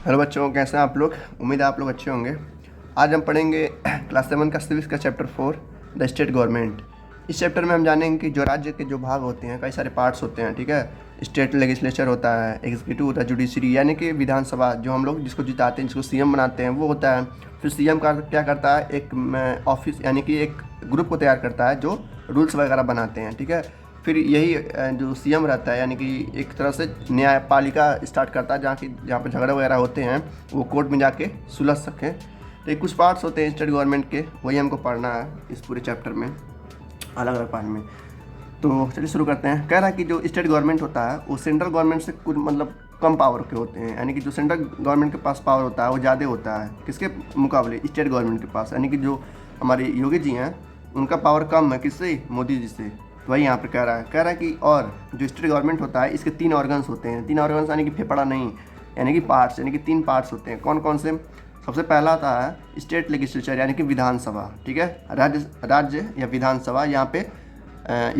Hello बच्चों, कैसे हैं आप लोग। उम्मीद है आप लोग अच्छे होंगे। आज हम पढ़ेंगे क्लास 7 का सिविक्स का चैप्टर 4 द स्टेट गवर्नमेंट। इस चैप्टर में हम जानेंगे कि जो राज्य के जो भाग होते हैं, कई सारे पार्ट्स होते हैं, ठीक है। स्टेट लेजिस्लेचर होता है, एग्जीक्यूटिव होता है, जुडिशरी यानी कि विधानसभा, जो हम लोग जिसको जिताते हैं, जिसको सीएम बनाते हैं, वो होता है। फिर सीएम का क्या करता है, एक ऑफिस यानी कि एक ग्रुप को तैयार करता है जो रूल्स वगैरह बनाते हैं, ठीक है। फिर यही जो सीएम रहता है यानी कि एक तरह से न्यायपालिका स्टार्ट करता है, जहाँ पे झगड़े वगैरह होते हैं वो कोर्ट में जाके सुलझ सकें। तो ये कुछ पार्ट्स होते हैं स्टेट गवर्नमेंट के, वही हमको पढ़ना है इस पूरे चैप्टर में, अलग अलग पार्ट में। तो चलिए शुरू करते हैं। कह रहा है कि जो स्टेट गवर्नमेंट होता है वो सेंट्रल गवर्नमेंट से कुछ मतलब कम पावर के होते हैं, यानी कि जो सेंट्रल गवर्नमेंट के पास पावर होता है वो ज़्यादा होता है किसके मुकाबले, स्टेट गवर्नमेंट के पास। यानी कि जो हमारे योगी जी हैं उनका पावर कम है, किससे, मोदी जी से। तो वही यहाँ पर कह रहा है कि और जो स्टेट गवर्नमेंट होता है इसके 3 ऑर्गन्स होते हैं। 3 ऑर्गन्स यानी कि फेफड़ा नहीं, यानी कि पार्ट्स, यानी कि 3 पार्ट्स होते हैं। कौन कौन से। सबसे पहला आता है स्टेट लेजिस्लेचर यानी कि विधानसभा, ठीक है। राज्य या विधानसभा यहाँ पे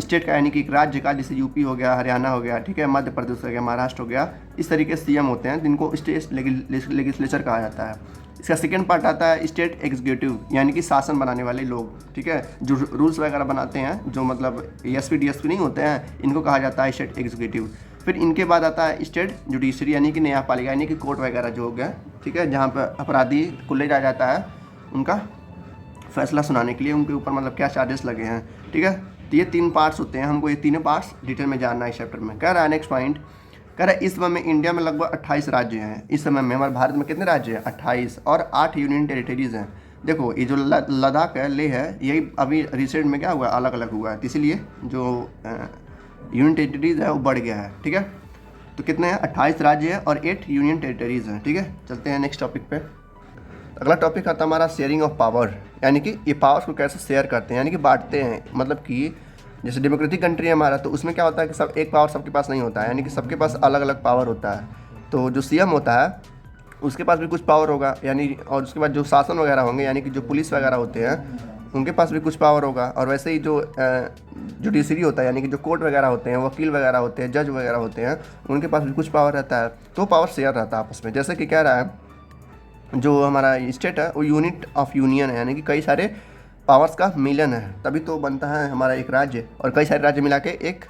स्टेट का यानी कि एक राज्य का, जैसे यूपी हो गया, हरियाणा हो गया, ठीक है, मध्य प्रदेश हो गया, महाराष्ट्र हो गया, इस तरीके से सीएम होते हैं जिनको स्टेट लेजिस्लेचर कहा जाता है। इसका सेकेंड पार्ट आता है स्टेट एग्जीक्यूटिव यानी कि शासन बनाने वाले लोग, ठीक है, जो रूल्स वगैरह बनाते हैं, जो मतलब एसपी डीएसपी नहीं होते हैं, इनको कहा जाता है स्टेट एग्जीक्यूटिव। फिर इनके बाद आता है स्टेट जुडिशरी यानी कि न्यायपालिका यानी कि कोर्ट वगैरह जो हो गया, ठीक है, जहाँ पर अपराधी को ले जाया जाता है उनका फैसला सुनाने के लिए, उनके ऊपर मतलब क्या चार्जेस लगे हैं, ठीक है। तो ये 3 पार्ट्स होते हैं, हमको ये तीनों पार्ट्स डिटेल में जानना है इस चैप्टर में। कह रहा है नेक्स्ट पॉइंट, कह रहा है इस समय में इंडिया में लगभग 28 राज्य हैं। इस समय में हमारे भारत में कितने राज्य हैं, 28, और 8 यूनियन टेरिटरीज़ हैं। देखो ये जो लद्दाख है, लेह है, यही अभी रिसेंट में क्या हुआ, अलग अलग हुआ है, तो इसीलिए जो यूनियन टेरिटरीज़ है वो बढ़ गया है, ठीक है। तो कितने हैं, 28 राज्य हैं और 8 यूनियन टेरिटरीज़ हैं, ठीक है। चलते हैं नेक्स्ट टॉपिक पे। अगला टॉपिक आता है हमारा शेयरिंग ऑफ पावर, यानी कि ये पावर्स को कैसे शेयर करते हैं, यानी कि बांटते हैं। मतलब कि जैसे डेमोक्रेटिक कंट्री है हमारा, तो उसमें क्या होता है कि सब एक पावर सबके पास नहीं होता है, यानी कि सबके पास अलग अलग पावर होता है। तो जो सीएम होता है उसके पास भी कुछ पावर होगा, यानी और उसके बाद जो शासन वगैरह होंगे, यानी कि जो पुलिस वगैरह होते हैं उनके पास भी कुछ पावर होगा। और वैसे ही जो जुडिशरी होता है यानी कि जो कोर्ट वगैरह होते हैं, वकील वगैरह होते हैं, जज वगैरह होते हैं, उनके पास भी कुछ पावर रहता है। तो पावर शेयर रहता है आपस में। जैसे कि कह रहा है जो हमारा स्टेट है वो यूनिट ऑफ यूनियन है, यानी कि कई सारे पावर्स का मिलन है, तभी तो बनता है हमारा एक राज्य, और कई सारे राज्य मिला के एक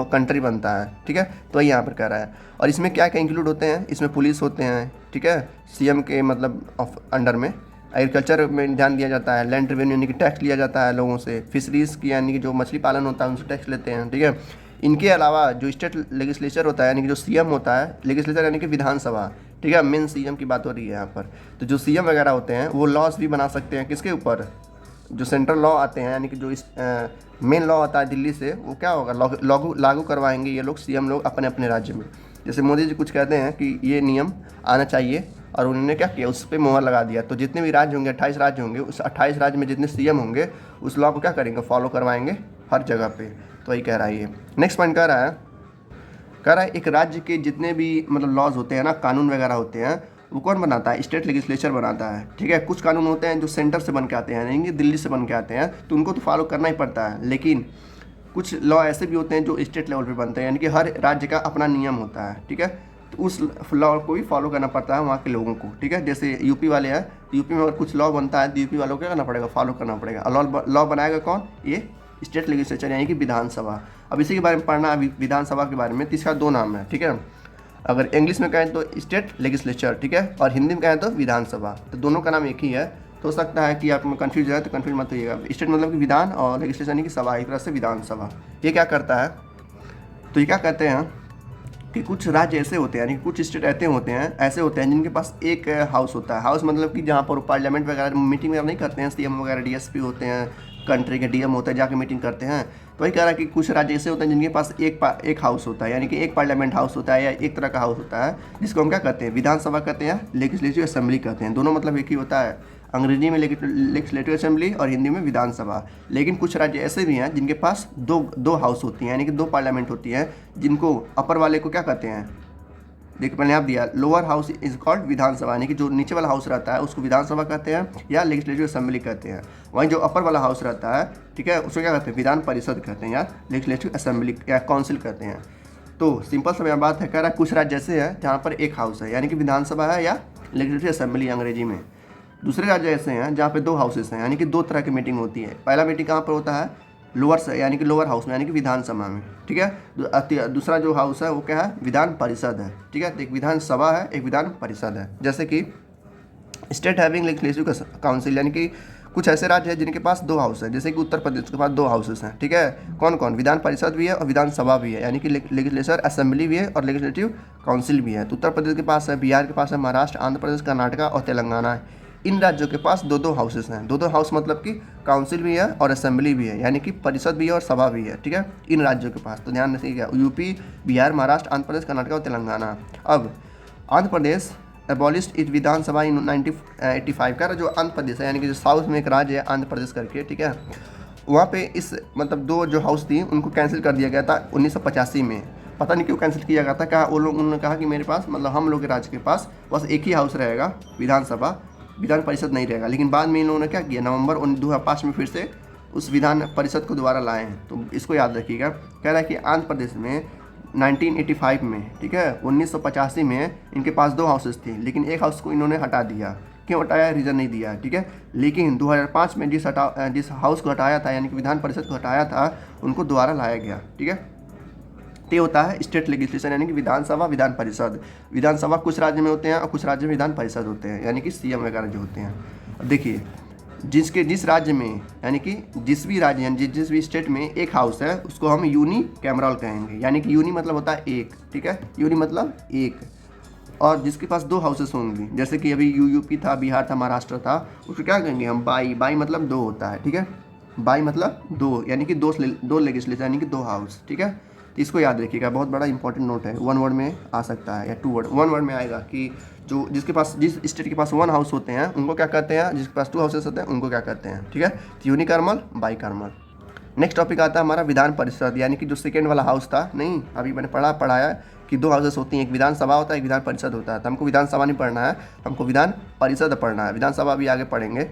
कंट्री बनता है, ठीक है। तो यहाँ पर कह रहा है। और इसमें क्या क्या इंक्लूड होते हैं, इसमें पुलिस होते हैं, ठीक है, सीएम के मतलब ऑफ अंडर में। एग्रीकल्चर में ध्यान दिया जाता है, लैंड रेवेन्यू यानी कि टैक्स लिया जाता है लोगों से, फिशरीज़ की यानी कि जो मछली पालन होता है उनसे टैक्स लेते हैं, ठीक है। इनके अलावा जो स्टेट लेजिस्लेचर होता है यानी कि जो सीएम होता है, लेजिस्लेचर यानी कि विधानसभा, ठीक है, मेन सीएम की बात हो रही है यहाँ पर। तो जो सीएम वगैरह होते हैं वो लॉज भी बना सकते हैं, किसके ऊपर, जो सेंट्रल लॉ आते हैं, यानी कि जो इस मेन लॉ आता है दिल्ली से, वो क्या होगा, लागू करवाएंगे ये लोग, सीएम लोग अपने अपने राज्य में। जैसे मोदी जी कुछ कहते हैं कि ये नियम आना चाहिए, और उन्होंने क्या किया, उस पर मोहर लगा दिया। तो जितने भी राज्य होंगे, 28 राज्य होंगे, उस 28 राज्य में जितने सीएम होंगे उस लॉ को क्या करेंगे, फॉलो करवाएंगे हर जगह पे। तो वही कह रहा है ये। नेक्स्ट पॉइंट कह रहा है एक राज्य के जितने भी मतलब लॉज होते हैं ना, कानून वगैरह होते हैं, वो कौन बनाता है, स्टेट लेजिस्लेचर बनाता है, ठीक है। कुछ कानून होते हैं जो सेंटर से बन के आते हैं, यानी कि दिल्ली से बन के आते हैं, तो उनको तो फॉलो करना ही पड़ता है। लेकिन कुछ लॉ ऐसे भी होते हैं जो स्टेट लेवल पे बनते हैं, यानी कि हर राज्य का अपना नियम होता है, ठीक है। तो उस लॉ को भी फॉलो करना पड़ता है वहाँ के लोगों को, ठीक है। जैसे यूपी वाले हैं, यूपी में अगर कुछ लॉ बनता है तो यूपी वालों को क्या करना पड़ेगा, फॉलो करना पड़ेगा। लॉ बनाएगा कौन, ये स्टेट लेजिस्लेचर यानी कि विधानसभा। अब इसी के बारे में पढ़ना है विधानसभा के बारे में। तो इसका 2 नाम है, ठीक है। अगर इंग्लिश में कहें तो स्टेट लेजिस्लेचर, ठीक है, और हिंदी में कहें तो विधानसभा। तो दोनों का नाम एक ही है। तो हो सकता है कि आप में कन्फ्यूज है, तो कन्फ्यूज मत होइएगा। स्टेट मतलब कि विधान, और लेजिस्लेशन यानी कि सभा, एक तरह से विधानसभा। ये क्या करता है, तो ये क्या कहते हैं कि कुछ राज्य ऐसे होते हैं, यानी कुछ स्टेट ऐसे होते हैं जिनके पास एक हाउस होता है। हाउस मतलब कि जहाँ पर पार्लियामेंट वगैरह मीटिंग वगैरह नहीं करते हैं, सीएम वगैरह डीएसपी होते हैं, कंट्री के डीएम होते हैं, जाके मीटिंग करते हैं। तो वही कह रहा है कि कुछ राज्य ऐसे होते हैं जिनके पास एक हाउस होता है, यानी कि एक पार्लियामेंट हाउस होता है, या एक तरह का हाउस होता है, जिसको हम क्या कहते हैं, विधानसभा कहते हैं, लेजिस्लेटिव असेंबली कहते हैं। दोनों मतलब एक ही होता है, अंग्रेजी में लेजिस्लेटिव असेंबली और हिंदी में विधानसभा। लेकिन कुछ राज्य ऐसे भी हैं जिनके पास दो हाउस होती हैं, यानी कि 2 पार्लियामेंट होती हैं, जिनको अपर वाले को क्या कहते हैं, देखिए मैंने आप दिया, लोअर हाउस इज कॉल्ड विधानसभा, यानी कि जो नीचे वाला हाउस रहता है उसको विधानसभा कहते हैं या लेजिस्लेटिव असेंबली कहते हैं। वहीं जो अपर वाला हाउस रहता है, ठीक है, उसको क्या कहते हैं, विधान परिषद कहते हैं या लेजिस्लेटिव असेंबली या काउंसिल कहते हैं। तो सिंपल सा मेरा बात है, कह रहा है कुछ राज्य ऐसे हैं जहाँ पर एक हाउस है, यानी कि विधानसभा है या लेजिस्लेटिव असेंबली अंग्रेजी में। दूसरे राज्य ऐसे हैं जहाँ पे 2 हाउसेस हैं, यानी कि 2 तरह की मीटिंग होती है। पहला मीटिंग कहाँ पर होता है, लोअर से यानी कि लोअर हाउस में, यानी कि विधानसभा में, ठीक है। दूसरा जो हाउस है वो क्या है, विधान परिषद है, ठीक है। तो एक विधानसभा है, एक विधान परिषद है। जैसे कि स्टेट हैविंग लेजिस्लेटिव काउंसिल, यानी कि कुछ ऐसे राज्य हैं जिनके पास 2 हाउस है, जैसे कि उत्तर प्रदेश के पास 2 हाउसेस हैं, ठीक है। कौन कौन, विधान परिषद भी है और विधानसभा भी है, यानी कि लेजिस्लेचर असेंबली भी है और लेजिस्लेटिव काउंसिल भी है। तो उत्तर प्रदेश के पास है, बिहार के पास है, महाराष्ट्र, आंध्र प्रदेश, कर्नाटका और तेलंगाना है। इन राज्यों के पास 2-2 हाउसेस हैं। 2-2 हाउस मतलब कि काउंसिल भी है और असेंबली भी है, यानी कि परिषद भी है और सभा भी है, ठीक है, इन राज्यों के पास। तो ध्यान रखिएगा, यूपी, बिहार, महाराष्ट्र, आंध्र प्रदेश, कर्नाटका और तेलंगाना। अब आंध्र प्रदेश एबॉलिश्ड इस विधानसभा इन 1985 का जो आंध्र प्रदेश है, यानी कि जो साउथ में एक राज्य है आंध्र प्रदेश करके, ठीक है, वहाँ पे इस मतलब 2 जो हाउस थी उनको कैंसिल कर दिया गया था 1985 में। पता नहीं क्यों कैंसिल किया गया था, कहा वो लोग, उन्होंने कहा कि मेरे पास मतलब हम लोग के राज्य के पास बस एक ही हाउस रहेगा, विधानसभा, विधान परिषद नहीं रहेगा। लेकिन बाद में इन लोगों ने क्या किया, नवंबर 2005 में फिर से उस विधान परिषद को दोबारा लाए हैं। तो इसको याद रखिएगा। कह रहा है कि आंध्र प्रदेश में 1985 में, ठीक है, 1985 में इनके पास 2 हाउसेस थे, लेकिन एक हाउस को इन्होंने हटा दिया। क्यों हटाया, रीज़न नहीं दिया, ठीक है। लेकिन 2005 में जिस हाउस को हटाया था, यानी कि विधान परिषद को हटाया था, उनको दोबारा लाया गया, ठीक है। तो होता है स्टेट लेजिस्लेशन, यानी कि विधानसभा, विधान परिषद। विधानसभा कुछ राज्य में होते हैं और कुछ राज्य में विधान परिषद होते हैं, यानी कि सीएम वगैरह जो होते हैं। अब देखिए, जिस राज्य में, यानी कि जिस भी राज्य, यानी जिस भी स्टेट में एक हाउस है उसको हम यूनी कैमरल कहेंगे, यानी कि यूनी मतलब होता है एक, ठीक है, यूनी मतलब एक। और जिसके पास 2 हाउसेस होंगी, जैसे कि अभी यूपी था, बिहार था, महाराष्ट्र था, उसको क्या कहेंगे हम, बाई मतलब 2 होता है, ठीक है। बाई मतलब 2, यानी कि 2 लेजिस्लेचर, यानी कि 2 हाउस, ठीक है। तो इसको याद रखिएगा, बहुत बड़ा इंपॉर्टेंट नोट है। 1 वर्ड में आ सकता है या 2 वर्ड, 1 वर्ड में आएगा कि जो जिस स्टेट के पास 1 हाउस होते हैं उनको क्या कहते हैं, जिसके पास 2 हाउसेस होते हैं उनको क्या कहते हैं, ठीक है। तो यूनिकॉर्मल, बाइकॉर्मल। नेक्स्ट टॉपिक आता है हमारा विधान परिषद, यानी कि जो सेकेंड वाला हाउस था, नहीं अभी मैंने पढ़ाया कि 2 हाउसेस होती हैं, एक विधानसभा होता है, एक विधान परिषद होता है। तो हमको विधानसभा नहीं पढ़ना है, हमको विधान परिषद पढ़ना है। विधानसभा भी आगे पढ़ेंगे।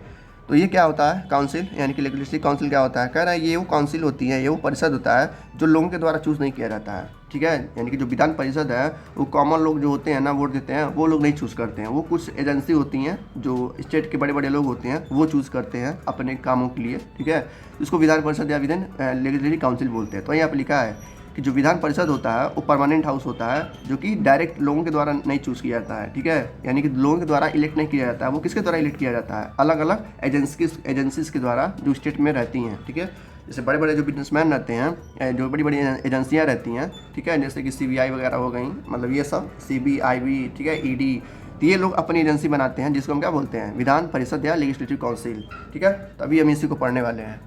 तो ये क्या होता है, काउंसिल, यानी कि लेजिस्लेटिव काउंसिल क्या होता है, कह रहा है ये वो काउंसिल होती है, ये वो परिषद होता है जो लोगों के द्वारा चूज़ नहीं किया जाता है, ठीक है। यानी कि जो विधान परिषद है वो कॉमन लोग जो होते हैं ना, वोट देते हैं, वो लोग नहीं चूज़ करते हैं। वो कुछ एजेंसी होती हैं जो स्टेट के बड़े बड़े लोग होते हैं, वो चूज़ करते हैं अपने कामों के लिए, ठीक है। इसको विधान परिषद या विधान लेजिस्लेटिव काउंसिल बोलते हैं। तो यहाँ पर लिखा है कि जो विधान परिषद होता है वो परमानेंट हाउस होता है, जो कि डायरेक्ट लोगों के द्वारा नहीं चूज़ किया जाता है, ठीक है। यानी कि लोगों के द्वारा इलेक्ट नहीं किया जाता है। वो किसके द्वारा इलेक्ट किया जाता है, अलग अलग एजेंसीज के द्वारा जो स्टेट में रहती हैं, ठीक है। जैसे बड़े बड़े जो बिजनेसमैन रहते हैं, जो बड़ी बड़ी एजेंसियाँ रहती हैं, ठीक है, जैसे कि CBI वगैरह हो गई, मतलब ये सब CBIB, ठीक है, ED, तो ये लोग अपनी एजेंसी बनाते हैं जिसको हम क्या बोलते हैं, विधान परिषद या लेजिस्लेटिव काउंसिल, ठीक है। तो अभी हम इसी को पढ़ने वाले हैं।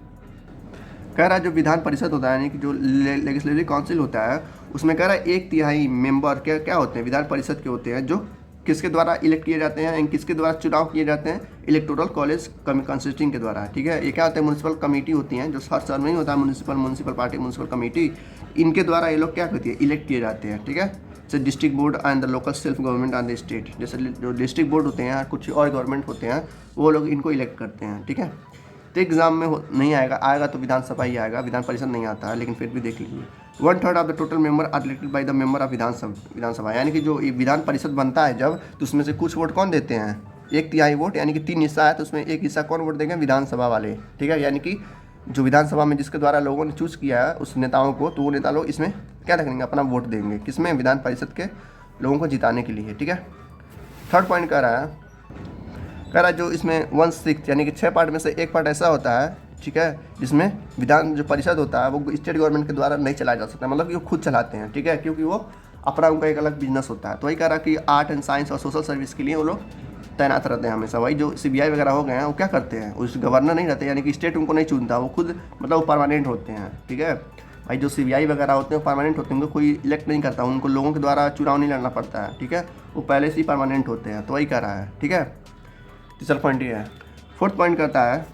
कह रहा है जो विधान परिषद होता है, यानी कि जो लेजिस्लेटिव काउंसिल होता है, उसमें कह रहा है 1/3 मेंबर क्या होते हैं, विधान परिषद के होते हैं, जो किसके द्वारा इलेक्ट किए जाते हैं, किसके द्वारा चुनाव किए जाते हैं, इलेक्टोरल कॉलेज कंसिस्टिंग के द्वारा, ठीक है। ये क्या होता है, म्यूनसिपल कमेटी होती हैं, जो हर शहर में ही होता है, म्यूनसिपल पार्टी, म्यूनसिपल कमेटी, इनके द्वारा ये लोग क्या करती है, इलेक्ट किए जाते हैं, ठीक है। जैसे district board and the local self government and the state, जैसे जो डिस्ट्रिक्ट बोर्ड होते हैं, कुछ और गवर्नमेंट होते हैं, वो लोग इनको इलेक्ट करते हैं, ठीक है। तो एग्जाम में नहीं आएगा तो विधानसभा ही आएगा, विधान परिषद नहीं आता है, लेकिन फिर भी देख लीजिए। 1/3 of the total member are elected by the member of Vidhan Sabha, यानी कि जो विधान परिषद बनता है जब, तो उसमें से कुछ वोट कौन देते हैं, 1/3 वोट, यानी कि 3 हिस्सा है, तो उसमें 1 हिस्सा कौन वोट देंगे, विधानसभा वाले, ठीक है। यानी कि जो विधानसभा में जिसके द्वारा लोगों ने चूज़ किया है उस नेताओं को, तो वो नेता लोग इसमें क्या रखेंगे, अपना वोट देंगे, किसमें, विधान परिषद के लोगों को जिताने के लिए, ठीक है। थर्ड पॉइंट कह रहा है जो इसमें 1/6 यानी कि 6 पार्ट में से 1 पार्ट ऐसा होता है, ठीक है, जिसमें विधान जो परिषद होता है वो स्टेट गवर्नमेंट के द्वारा नहीं चलाया जा सकता, मतलब कि वो खुद चलाते हैं, ठीक है, क्योंकि वो अपना उनका एक अलग बिजनेस होता है। तो वही कह रहा कि आर्ट एंड साइंस और सोशल सर्विस के लिए वो लोग तैनात रहते हैं हमेशा। वही जो CBI वगैरह हो गए हैं वो क्या करते हैं, उस गवर्नर नहीं रहते, यानी कि स्टेट उनको नहीं चुनता, वो खुद मतलब वो परमानेंट होते हैं, ठीक है। भाई जो CBI वगैरह होते हैं वो परमानेंट होते हैं, उनको कोई इलेक्ट नहीं करता, उनको लोगों के द्वारा चुनाव नहीं लड़ना पड़ता है, ठीक है, वो पहले से ही परमानेंट होते हैं। तो वही कह रहा है, ठीक है। तीसरा पॉइंट ये है। फोर्थ पॉइंट कहता है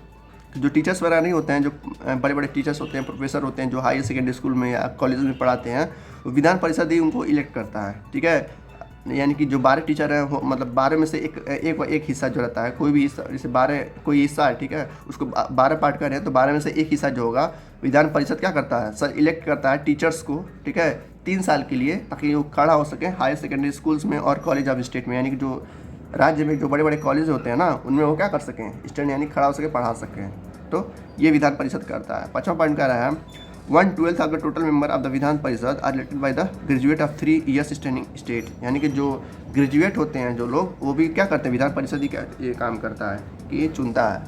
जो टीचर्स वगैरह नहीं होते हैं, जो बड़े बड़े टीचर्स होते हैं, प्रोफेसर होते हैं, जो हायर सेकेंडरी स्कूल में या कॉलेज में पढ़ाते हैं, विधान परिषद ही उनको इलेक्ट करता है, ठीक है। यानी कि जो 12 टीचर हैं, मतलब 12 में से एक हिस्सा जो रहता है, कोई भी हिस्सा, जैसे 12 कोई हिस्सा है, ठीक है, उसको 12 पार्ट कर रहे हैं, तो 12 में से एक हिस्सा जो होगा, विधान परिषद क्या करता है, सर इलेक्ट करता है टीचर्स को, ठीक है, 3 साल के लिए, ताकि वो खड़ा हो सके हायर सेकेंडरी स्कूल्स में और कॉलेज ऑफ स्टेट में, यानी कि जो राज्य में जो बड़े बड़े कॉलेज होते हैं ना, उनमें वो क्या कर सकें, स्टूडेंट यानी खड़ा हो सके, पढ़ा सकें। तो ये विधान परिषद करता है। 5वां पॉइंट कह रहा है 1/12 of the total member of the Vidhan Parishad are elected by the graduate of 3 years standing state, यानी कि जो ग्रेजुएट होते हैं जो लोग, वो भी क्या करते हैं, विधान परिषद ही ये काम करता है कि ये चुनता है।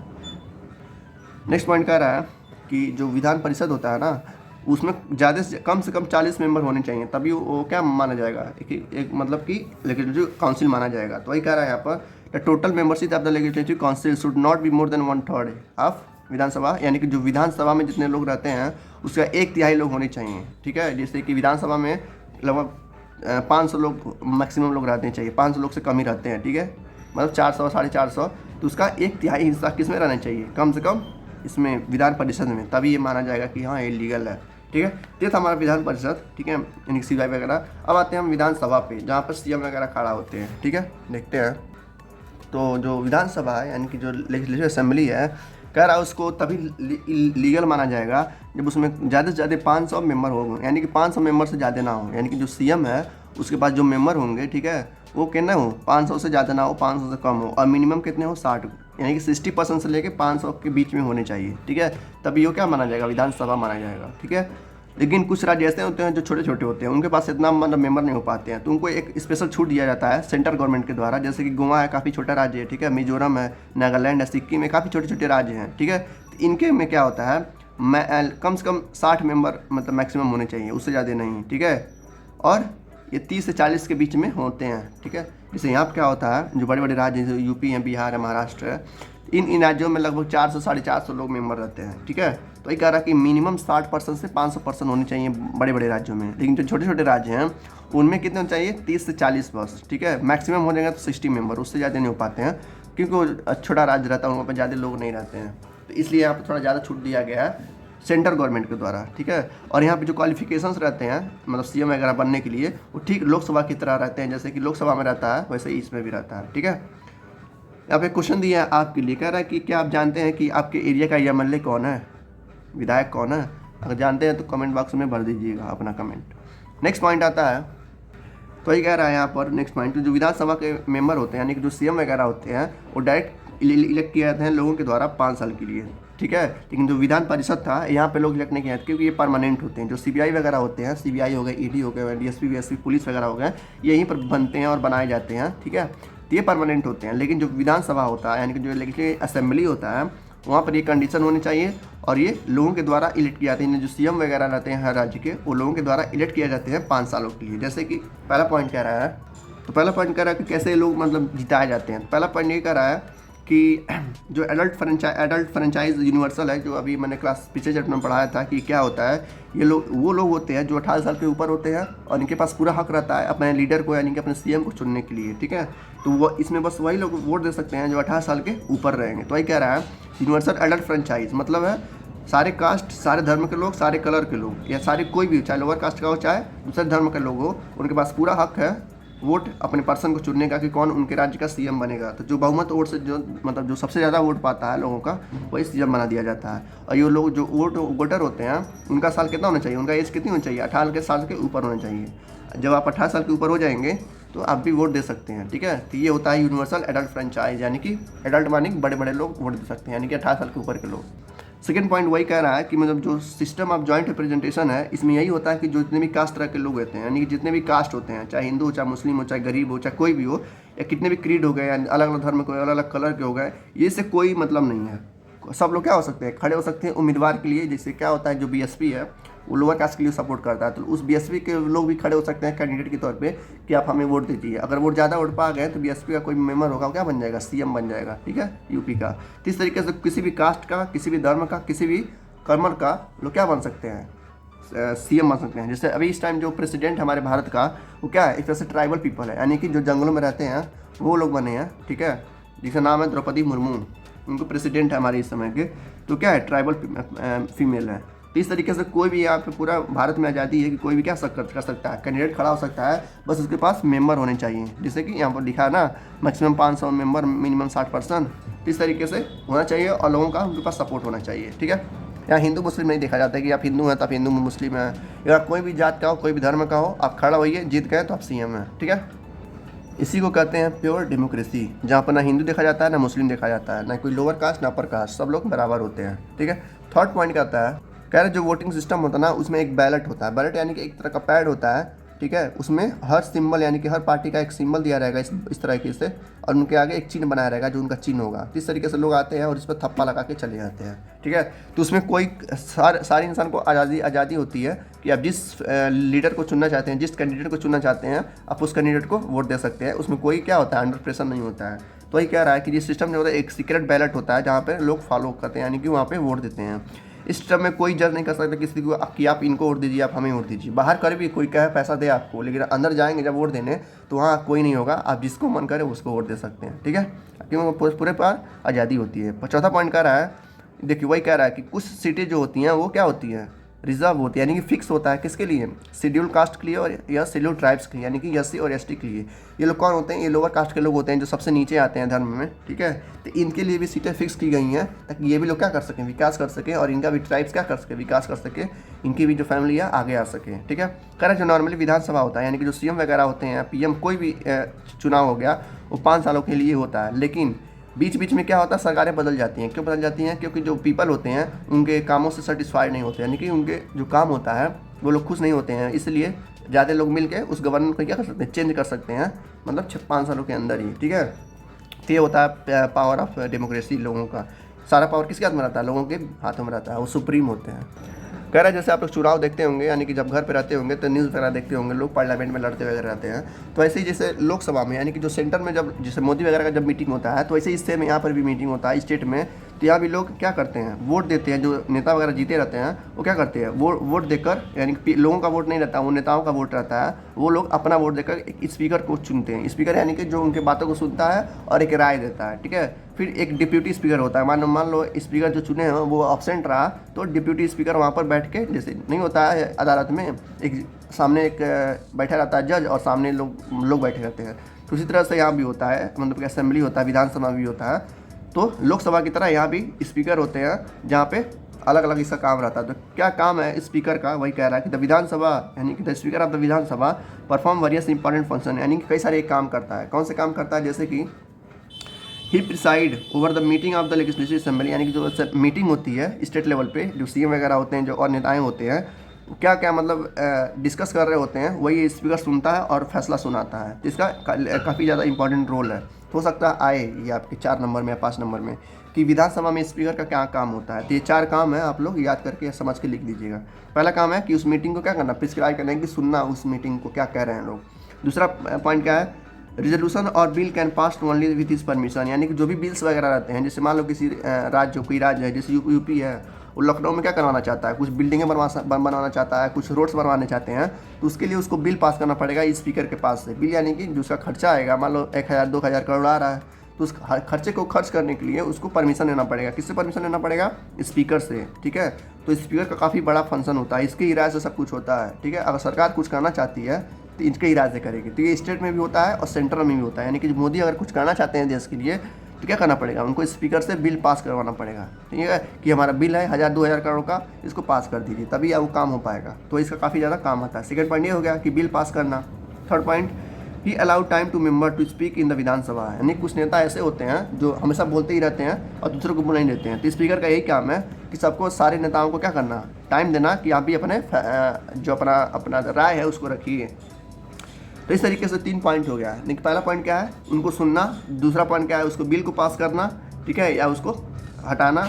नेक्स्ट पॉइंट कह रहा है कि जो विधान परिषद होता है ना, उसमें ज़्यादा से कम 40 मेंबर होने चाहिए, तभी वो क्या माना जाएगा, एक मतलब कि लेजिस्लेटिव काउंसिल माना जाएगा। तो वही कह रहा है यहाँ पर the total membership of the legislative council should not be more than 1/3 of Vidhan Sabha, यानी कि जो विधानसभा में जितने लोग रहते हैं उसका 1/3 लोग होने चाहिए। ठीक है, जैसे कि विधानसभा में लगभग 500 लोग मैक्सिमम लोग रहने चाहिए, 500 लोग से कम ही रहते हैं। ठीक है, मतलब 400 450, तो उसका 1/3 हिस्सा किस में रहना चाहिए, कम से कम इसमें विधान परिषद में, तभी ये माना जाएगा कि हाँ ये लीगल है। ठीक है, ये था हमारा विधान परिषद। ठीक है, यानी कि सीवाई वगैरह। अब आते हैं हम विधानसभा पे, जहाँ पर सीएम वगैरह खड़ा होते हैं। ठीक है, देखते हैं। तो जो विधानसभा है, यानी कि जो लेजिस्लेटिव असेंबली है, कह रहा है उसको तभी लीगल माना जाएगा जब उसमें ज़्यादा से ज़्यादा 500 मेंबर होंगे, यानी कि 500 मेंबर से ज़्यादा ना हो, यानी कि जो सीएम है उसके पास जो मेंबर होंगे, ठीक है, वो कितना हो, 500 से ज़्यादा ना हो, 500 से कम हो, और मिनिमम कितने हो, 60, यानी कि 60% से लेके 500 के बीच में होने चाहिए। ठीक है, तभी वो क्या माना जाएगा, विधानसभा माना जाएगा। ठीक है, लेकिन कुछ राज्य ऐसे होते हैं जो छोटे छोटे होते हैं, उनके पास इतना मतलब मेंबर नहीं हो पाते हैं, तो उनको एक स्पेशल छूट दिया जाता है सेंट्रल गवर्नमेंट के द्वारा। जैसे कि गोवा है, काफ़ी छोटा राज्य है। ठीक है, मिजोरम है, नागालैंड है, सिक्किम में काफ़ी छोटे छोटे राज्य हैं। ठीक है, तो इनके में क्या होता है, कम से कम 60 मेंबर मतलब मैक्सिमम होने चाहिए, उससे ज़्यादा नहीं। ठीक है, और ये 30 से 40 के बीच में होते हैं। ठीक है, जैसे यहाँ पर क्या होता है, जो बड़े बड़े राज्य जैसे यूपी है, बिहार है, महाराष्ट्र है, इन राज्यों में लगभग 400 450 लोग मेंबर रहते हैं। ठीक है, तो ये कह रहा है कि मिनिमम 60% से 500% होने चाहिए बड़े बड़े राज्यों में, लेकिन जो छोटे छोटे राज्य हैं उनमें कितने होने चाहिए, 30 से 40 बस। ठीक है, मैक्सिमम हो जाएगा तो 60 मेंबर, उससे ज़्यादा नहीं हो पाते हैं, क्योंकि वो छोटा राज्य रहता है, वहाँ पर ज़्यादा लोग नहीं रहते हैं, तो इसलिए यहाँ पर थोड़ा ज़्यादा छूट दिया गया है सेंट्रल गवर्नमेंट के द्वारा। ठीक है, और यहाँ पे जो क्वालिफिकेशंस रहते हैं मतलब सीएम वगैरह बनने के लिए, वो ठीक लोकसभा की तरह रहते हैं, जैसे कि लोकसभा में रहता है वैसे ही इसमें भी रहता है। ठीक है, यहाँ पे क्वेश्चन दिया है आपके लिए, कह रहा है कि क्या आप जानते हैं कि आपके एरिया का एमएलए कौन है, विधायक कौन है? अगर जानते हैं तो कमेंट बॉक्स में भर दीजिएगा अपना कमेंट। नेक्स्ट पॉइंट आता है, तो ये कह रहा है यहाँ पर नेक्स्ट पॉइंट, जो विधानसभा के मेंबर होते हैं यानी कि जो सीएम वगैरह होते हैं, वो डायरेक्ट इलेक्ट किए जाते हैं लोगों के द्वारा 5 साल के लिए। ठीक है, लेकिन जो विधान परिषद था यहाँ पे लोग इलेक्ट नहीं किए, क्योंकि ये परमानेंट होते हैं। जो सीबीआई वगैरह होते हैं, सीबीआई हो गए, ईडी हो गए, डीएसपी बीएसपी पुलिस वगैरह हो गए, यहीं पर बनते हैं और बनाए जाते हैं। ठीक है, तो ये परमानेंट होते हैं। लेकिन जो विधानसभा होता है यानी कि जो लेजिस्लेटिव असेंबली होता है, वहाँ पर ये कंडीशन होनी चाहिए, और ये लोगों के द्वारा इलेक्ट किए जाते हैं। जो सीएम वगैरह रहते हैं हर राज्य के, वो लोगों के द्वारा इलेक्ट किए जाते हैं 5 सालों के लिए। जैसे कि पहला पॉइंट कह रहा है, तो पहला पॉइंट कह रहा है कि कैसे लोग मतलब जिताए जाते हैं। पहला पॉइंट ये कह रहा है कि जो एडल्ट फ्रेंचाइज यूनिवर्सल है, जो अभी मैंने क्लास पिछले चैप्टर में पढ़ाया था कि क्या होता है, ये लोग वो लोग होते हैं जो 18 साल के ऊपर होते हैं, और इनके पास पूरा हक रहता है अपने लीडर को यानी कि अपने सीएम को चुनने के लिए। ठीक है, तो वो इसमें बस वही लोग वोट दे सकते हैं जो 18 साल के ऊपर रहेंगे। तो वही कह रहा है यूनिवर्सल एडल्ट फ्रेंचाइज मतलब है सारे कास्ट, सारे धर्म के लोग, सारे कलर के लोग, या सारे कोई भी, चाहे लोअर कास्ट का हो चाहे दूसरे धर्म के लोग हो, उनके पास पूरा हक है वोट अपने पर्सन को चुनने का कि कौन उनके राज्य का सीएम बनेगा। तो जो बहुमत वोट से जो मतलब जो सबसे ज़्यादा वोट पाता है लोगों का, वही सीएम बना दिया जाता है। और ये लोग जो वोटर होते हैं, उनका साल कितना होना चाहिए, उनका एज कितनी होनी चाहिए, 18 साल के ऊपर होना चाहिए। जब आप 18 साल के ऊपर हो जाएंगे तो आप भी वोट दे सकते हैं। ठीक है, तो ये होता है यूनिवर्सल एडल्ट फ्रेंचाइज, यानी कि एडल्ट मानी बड़े बड़े लोग वोट दे सकते हैं, यानी कि 18 साल के ऊपर के लोग। सेकेंड पॉइंट वही कह रहा है कि मतलब जो सिस्टम ऑफ जॉइंट रिप्रेजेंटेशन है, इसमें यही होता है कि जो जितने भी कास्ट तरह के लोग होते हैं, यानी कि जितने भी कास्ट होते हैं, चाहे हिंदू हो, चाहे मुस्लिम हो, चाहे गरीब हो, चाहे कोई भी हो, या कितने भी क्रीड हो गए, अलग अलग धर्म के, अलग अलग कलर के हो गए, ये से कोई मतलब नहीं है। सब लोग क्या हो सकते हैं, खड़े हो सकते हैं उम्मीदवार के लिए। जैसे क्या होता है, जो बीएसपी है वो लोअर कास्ट के लिए सपोर्ट करता है, तो उस बीएसपी के लोग भी खड़े हो सकते हैं कैंडिडेट के तौर पे कि आप हमें वोट दीजिए। अगर वोट ज़्यादा वोट पा गए तो बीएसपी का कोई मेंबर होगा, क्या बन जाएगा, सीएम बन जाएगा। ठीक है, यूपी का। तो इस तरीके से किसी भी कास्ट का, किसी भी धर्म का, किसी भी कलर का लोग क्या बन सकते हैं, सीएम बन सकते हैं। जैसे अभी इस टाइम जो प्रेसिडेंट हमारे भारत का, वो क्या है, एक तरह से ट्राइबल पीपल है, यानी कि जो जंगलों में रहते हैं वो लोग बने हैं। ठीक है, जिसका नाम है द्रौपदी मुर्मू, उनको प्रेसिडेंट है हमारे इस समय के। तो क्या है, ट्राइबल फीमेल है। तो इस तरीके से कोई भी यहाँ पे पूरा भारत में आज़ादी है कि कोई भी क्या कर सकता है, कैंडिडेट खड़ा हो सकता है, बस उसके पास मेंबर होने चाहिए। जैसे कि यहाँ पर लिखा है ना, मैक्सिमम 500 मेंबर, मिनिमम 60%। इस तरीके से होना चाहिए और लोगों का उनके पास सपोर्ट होना चाहिए। ठीक है, यहाँ हिंदू मुस्लिम नहीं देखा जाता है कि आप हिंदू हैं तो आप हिंदू में मुस्लिम हैं, या कोई भी जात का हो, कोई भी धर्म का हो, आप खड़ा होइए, जीत गए तो आप सीएम हैं, ठीक है। इसी को कहते हैं प्योर डेमोक्रेसी, जहाँ पर ना हिंदू देखा जाता है ना मुस्लिम देखा जाता है, ना कोई लोअर कास्ट ना अपर कास्ट, सब लोग बराबर होते हैं, ठीक है। थर्ड पॉइंट कहता है, कह रहे जो वोटिंग सिस्टम होता है ना, उसमें एक बैलेट होता है। बैलेट यानी कि एक तरह का पैड होता है, ठीक है। उसमें हर सिंबल यानी कि हर पार्टी का एक सिंबल दिया रहेगा इस तरीके से, और उनके आगे एक चिन्ह बनाया रहेगा जो उनका चिन्ह होगा। इस तरीके से लोग आते हैं और इस पर थप्पा लगा के चले जाते हैं, ठीक है। तो उसमें कोई सारे इंसान को आज़ादी होती है कि आप जिस लीडर को चुनना चाहते हैं, जिस कैंडिडेट को चुनना चाहते हैं, आप उस कैंडिडेट को वोट दे सकते हैं। उसमें कोई क्या होता है, अंडर प्रेशर नहीं होता है। तो वही कह रहा है कि ये सिस्टम जो होता है एक सीक्रेट बैलेट होता है, जहाँ पे लोग फॉलो करते हैं, यानी कि वहाँ पे वोट देते हैं। इस सिस्टम में कोई जज नहीं कर सकता किसी को कि आप इनको वोट दीजिए, आप हमें वोट दीजिए। बाहर कर भी कोई कहे पैसा दे आपको, लेकिन अंदर जाएंगे जब वोट देने तो वहाँ कोई नहीं होगा, आप जिसको मन करे उसको वोट दे सकते हैं, ठीक है, क्योंकि पूरे पर आज़ादी होती है। चौथा पॉइंट कह रहा है, देखिए वही कह रहा है कि कुछ सीटें जो होती हैं वो क्या होती हैं, रिजर्व होती है, यानी कि फिक्स होता है। किसके लिए, शेड्यूल कास्ट के लिए और या शेड्यूल ट्राइब्स के लिए, यानी कि एससी और एसटी के लिए। ये लोग कौन होते हैं, ये लोअर कास्ट के लोग होते हैं जो सबसे नीचे आते हैं धर्म में, ठीक है। तो इनके लिए भी सीटें फिक्स की गई हैं ताकि ये भी लोग क्या कर सकें, विकास कर सकें, और इनका भी ट्राइब्स क्या कर सके, विकास कर सके, इनकी भी जो फैमिली है आगे आ सके, ठीक है। कह रहे जो नॉर्मली विधानसभा होता है, यानी कि जो सीएम वगैरह होते हैं, पीएम, कोई भी चुनाव हो गया, वो 5 सालों के लिए होता है। लेकिन बीच बीच में क्या होता है, सरकारें बदल जाती हैं। क्यों बदल जाती हैं, क्योंकि जो पीपल होते हैं उनके कामों से सेटिस्फाइड नहीं होते, यानी कि उनके जो काम होता है वो लोग खुश नहीं होते हैं। इसलिए ज़्यादा लोग मिल के उस गवर्नमेंट को क्या कर सकते हैं, चेंज कर सकते हैं, मतलब 5 सालों के अंदर ही, ठीक है। तो ये होता है पावर ऑफ डेमोक्रेसी। लोगों का सारा पावर किसके हाथ में रहता है, लोगों के हाथों में रहता है, वो सुप्रीम होते हैं। कह रहा है जैसे आप लोग चुनाव देखते होंगे, यानी कि जब घर पे रहते होंगे तो न्यूज़ वगैरह देखते होंगे, लोग पार्लियामेंट में लड़ते वगैरह रहते हैं। तो ऐसे ही जैसे लोकसभा में, यानी कि जो सेंटर में जब जैसे मोदी वगैरह का जब मीटिंग होता है, तो ऐसे ही इससे में यहाँ पर भी मीटिंग होता है स्टेट में। तो यहाँ भी लोग क्या करते हैं, वोट देते हैं। जो नेता वगैरह जीते रहते हैं वो क्या करते हैं, वोट देकर, यानी कि लोगों का वोट नहीं रहता, वो नेताओं का वोट रहता है। वो लोग अपना वोट देकर एक स्पीकर को चुनते हैं। स्पीकर यानी कि जो उनके बातों को सुनता है और एक राय देता है, ठीक है। फिर एक डिप्यूटी स्पीकर होता है। मान लो स्पीकर जो चुने हैं वो एब्सेंट रहा, तो डिप्यूटी स्पीकर वहाँ पर बैठ के, जैसे नहीं होता है अदालत में, एक सामने एक बैठा रहता है जज और सामने लोग बैठे रहते हैं। तो उसी तरह से यहाँ भी होता है, मतलब कि असेंबली होता है, विधानसभा भी होता है। तो लोकसभा की तरह यहाँ भी स्पीकर होते हैं, जहाँ पे अलग अलग इसका काम रहता है। तो क्या काम है स्पीकर का, वही कह रहा है कि द विधानसभा, यानी कि the speaker of the Vidhan Sabha perform various important function, यानी कि कई सारे काम करता है। कौन से काम करता है, जैसे कि he preside over the meeting of the legislative assembly, यानी कि जो मीटिंग होती है स्टेट लेवल पे, जो सीएम वगैरह होते हैं, जो और नेताएं होते हैं, क्या क्या मतलब डिस्कस कर रहे होते हैं, वही स्पीकर सुनता है और फैसला सुनाता है। तो इसका काफ़ी ज़्यादा इंपॉर्टेंट रोल है। हो सकता है आए ये आपके 4 नंबर में या 5 नंबर में कि विधानसभा में स्पीकर का क्या काम होता है। तो ये 4 काम है, आप लोग याद करके समझ के लिख लीजिएगा। पहला काम है कि उस मीटिंग को क्या करना, प्रिस्क्राइब करना है कि सुनना उस मीटिंग को क्या कह रहे हैं लोग। दूसरा पॉइंट क्या है, रिजोल्यूशन और bill can pass only with his permission, यानी कि जो भी बिल्स वगैरह रहते हैं, जैसे मान लो किसी कोई राज्य है, जैसे यूपी है, वो लखनऊ में क्या करवाना चाहता है, कुछ बिल्डिंगें बनवाना चाहता है, कुछ रोड्स बनवाने चाहते हैं, तो उसके लिए उसको बिल पास करना पड़ेगा स्पीकर के पास से। बिल यानी कि जो उसका खर्चा आएगा, मान लो 1000-2000 करोड़ आ रहा है, तो उस खर्चे को खर्च करने के लिए उसको परमिशन लेना पड़ेगा। किससे परमिशन लेना पड़ेगा, स्पीकर से, ठीक है। तो स्पीकर का काफ़ी बड़ा फंक्शन होता है, इसके ही राय से सब कुछ होता है, ठीक है। अगर सरकार कुछ करना चाहती है तो इनके ही राय से करेगी। तो ये स्टेट में भी होता है और सेंटर में भी होता है, यानी कि मोदी अगर कुछ करना चाहते हैं देश के लिए तो क्या करना पड़ेगा, उनको स्पीकर से बिल पास करवाना पड़ेगा, ठीक है, कि हमारा बिल है 1000-2000 करोड़ का, इसको पास कर दीजिए, तभी वो काम हो पाएगा। तो इसका काफ़ी ज़्यादा काम आता है। सेकंड पॉइंट ये हो गया कि बिल पास करना। Third point, he allowed time to member to speak in the Vidhan Sabha, यानी कुछ नेता ऐसे होते हैं जो हमेशा बोलते ही रहते हैं और दूसरों को बोलने नहीं देते हैं। तो स्पीकर का यही काम है कि सबको, सारे नेताओं को क्या करना, टाइम देना कि आप भी अपने जो अपना राय है उसको रखिए। तो इस तरीके से 3 पॉइंट हो गया है। पहला पॉइंट क्या है, उनको सुनना। दूसरा पॉइंट क्या है, उसको बिल को पास करना, ठीक है, या उसको हटाना,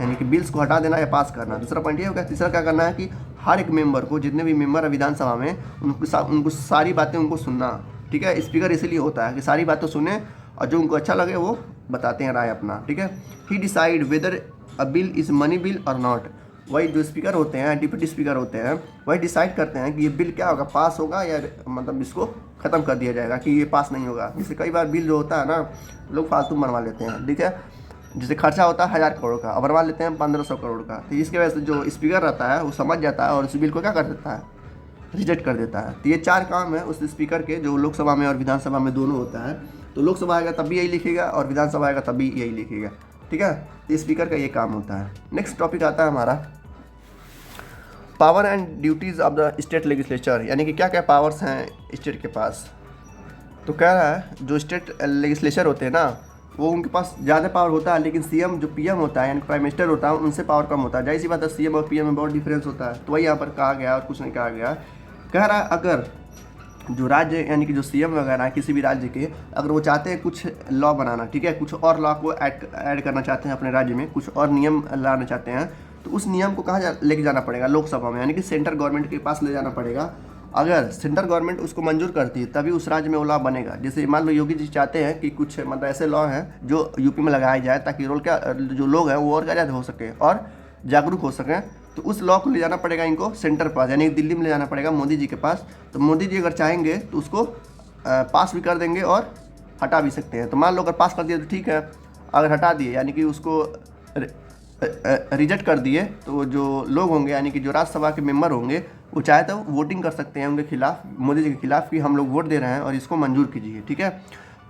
यानी कि बिल्स को हटा देना या पास करना। दूसरा पॉइंट ये हो गया। तीसरा क्या करना है कि हर एक मेंबर को, जितने भी मेंबर है विधानसभा में, उनको सारी बातें उनको सुनना, ठीक है। स्पीकर इसीलिए होता है कि सारी बातें सुने और जो उनको अच्छा लगे वो बताते हैं राय अपना, ठीक है। He decide whether a bill is money bill और नॉट, वही जो स्पीकर होते हैं, डिप्टी स्पीकर होते हैं, वही डिसाइड करते हैं कि ये बिल क्या होगा, पास होगा या मतलब इसको ख़त्म कर दिया जाएगा कि ये पास नहीं होगा। जैसे कई बार बिल जो होता है ना, लोग फालतू बनवा लेते हैं, ठीक है। जैसे खर्चा होता है 1000 करोड़ का, अब बनवा लेते हैं 1500 करोड़ का। तो इसके वजह से जो स्पीकर रहता है वो समझ जाता है और उस बिल को क्या कर देता है, रिजेक्ट कर देता है। तो ये 4 काम है उस स्पीकर के, जो लोकसभा में और विधानसभा में दोनों होता है। तो लोकसभा आएगा तब भी यही लिखेगा और विधानसभा आएगा तब भी यही लिखेगा, ठीक है। तो स्पीकर का ये काम होता है। नेक्स्ट टॉपिक आता है हमारा power and duties of the state legislature, यानी कि क्या क्या पावर्स हैं स्टेट के पास। तो कह रहा है जो स्टेट लेजिस्लेचर होते हैं ना, वो उनके पास ज़्यादा पावर होता है, लेकिन सीएम जो पीएम होता है यानी प्राइम मिनिस्टर होता है, उनसे पावर कम होता है। जाहिर सी बात है, सीएम और पीएम में बहुत डिफरेंस होता है। तो वही यहाँ पर कहा गया और कुछ नहीं कहा गया। कह रहा है अगर जो राज्य यानी कि जो सीएम वगैरह है किसी भी राज्य के, अगर वो चाहते हैं कुछ लॉ बनाना, ठीक है, कुछ और लॉ को ऐड करना चाहते हैं अपने राज्य में, कुछ और नियम लाना चाहते हैं, तो उस नियम को कहाँ लेके जाना पड़ेगा, लोकसभा में, यानी कि सेंट्रल गवर्नमेंट के पास ले जाना पड़ेगा। अगर सेंट्रल गवर्नमेंट उसको मंजूर करती है तभी उस राज्य में वो लॉ बनेगा। जैसे मान लो योगी जी चाहते हैं कि कुछ मतलब ऐसे लॉ हैं जो यूपी में लगाए जाए ताकि जो लोग हैं वो और ज़्यादा हो सके और जागरूक हो सकें, तो उस लॉ को ले जाना पड़ेगा इनको सेंटर पास, यानी दिल्ली में ले जाना पड़ेगा मोदी जी के पास। तो मोदी जी अगर चाहेंगे तो उसको पास भी कर देंगे और हटा भी सकते हैं। तो मान लो अगर पास कर दिया तो ठीक है, अगर हटा दिए यानी कि उसको रिजेक्ट कर दिए, तो जो लोग होंगे यानी कि जो राज्यसभा के मेंबर होंगे वो चाहे तो वोटिंग कर सकते हैं उनके खिलाफ, मोदी जी के खिलाफ, कि हम लोग वोट दे रहे हैं और इसको मंजूर कीजिए, ठीक है।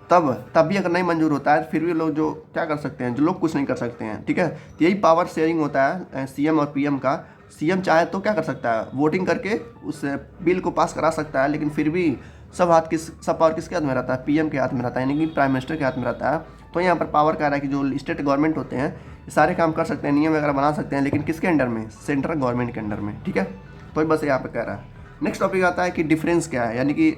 तब भी अगर नहीं मंजूर होता है फिर भी लोग जो क्या कर सकते हैं, जो लोग कुछ नहीं कर सकते हैं, ठीक है। तो यही पावर शेयरिंग होता है सीएम और पीएम का। सीएम चाहे तो क्या कर सकता है, वोटिंग करके उस बिल को पास करा सकता है, लेकिन फिर भी सब पावर किसके हाथ में रहता है, पीएम के हाथ में रहता है, यानी कि प्राइम मिनिस्टर के हाथ में रहता है। तो यहाँ पर पावर कह रहा है कि जो स्टेट गवर्नमेंट होते हैं सारे काम कर सकते हैं, नियम वगैरह बना सकते हैं, लेकिन किसके अंडर में, सेंट्रल गवर्नमेंट के अंडर में, ठीक है। तो बस यहाँ पे कह रहा है। नेक्स्ट टॉपिक आता है कि डिफरेंस क्या है, यानी कि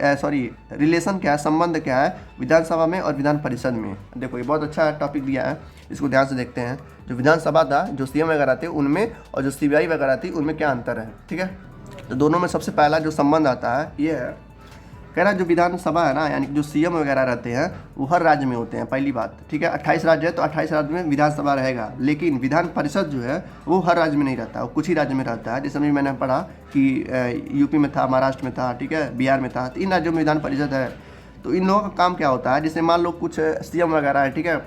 रिलेशन क्या है, संबंध क्या है विधानसभा में और विधान परिषद में। देखो ये बहुत अच्छा टॉपिक दिया है, इसको ध्यान से देखते हैं। जो विधानसभा था, जो सीएम वगैरह थे उनमें, और जो सीबीआई वगैरह थी उनमें क्या अंतर है, ठीक है। तो दोनों में सबसे पहला जो संबंध आता है ये है, कह रहा है जो विधानसभा है ना, यानी कि जो सीएम वगैरह रहते हैं वो हर राज्य में होते हैं, पहली बात, ठीक है। 28 राज्य है तो 28 राज्य में विधानसभा रहेगा, लेकिन विधान परिषद जो है वो हर राज्य में नहीं रहता, वो कुछ ही राज्य में रहता है। जैसे अभी मैंने पढ़ा कि यूपी में था, महाराष्ट्र में था, ठीक है, बिहार में था, तो इन राज्यों में विधान परिषद है। तो इन लोगों का काम क्या होता है, जैसे मान लो कुछ सीएम वगैरह है, ठीक है,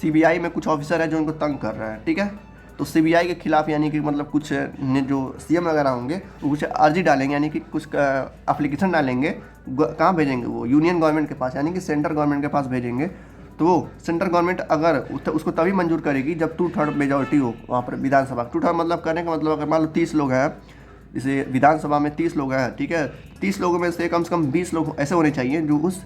सीबीआई में कुछ ऑफिसर है जो उनको तंग कर रहे हैं, ठीक है, तो सीबीआई के खिलाफ यानी कि मतलब कुछ जो सीएम वगैरह होंगे वो कुछ अर्जी डालेंगे, यानी कि कुछ एप्लीकेशन डालेंगे, कहाँ भेजेंगे, वो यूनियन गवर्नमेंट के पास, यानी कि सेंट्रल गवर्नमेंट के पास भेजेंगे। तो वो सेंट्रल गवर्नमेंट अगर उसको तभी मंजूर करेगी जब 2/3 मेजॉरिटी हो वहाँ पर विधानसभा। 2/3 मतलब करने का मतलब, अगर मान लो 30 लोग हैं, जैसे विधानसभा में 30 लोग हैं, ठीक है, 30 लोगों में से कम 20 लोग ऐसे होने चाहिए जो उस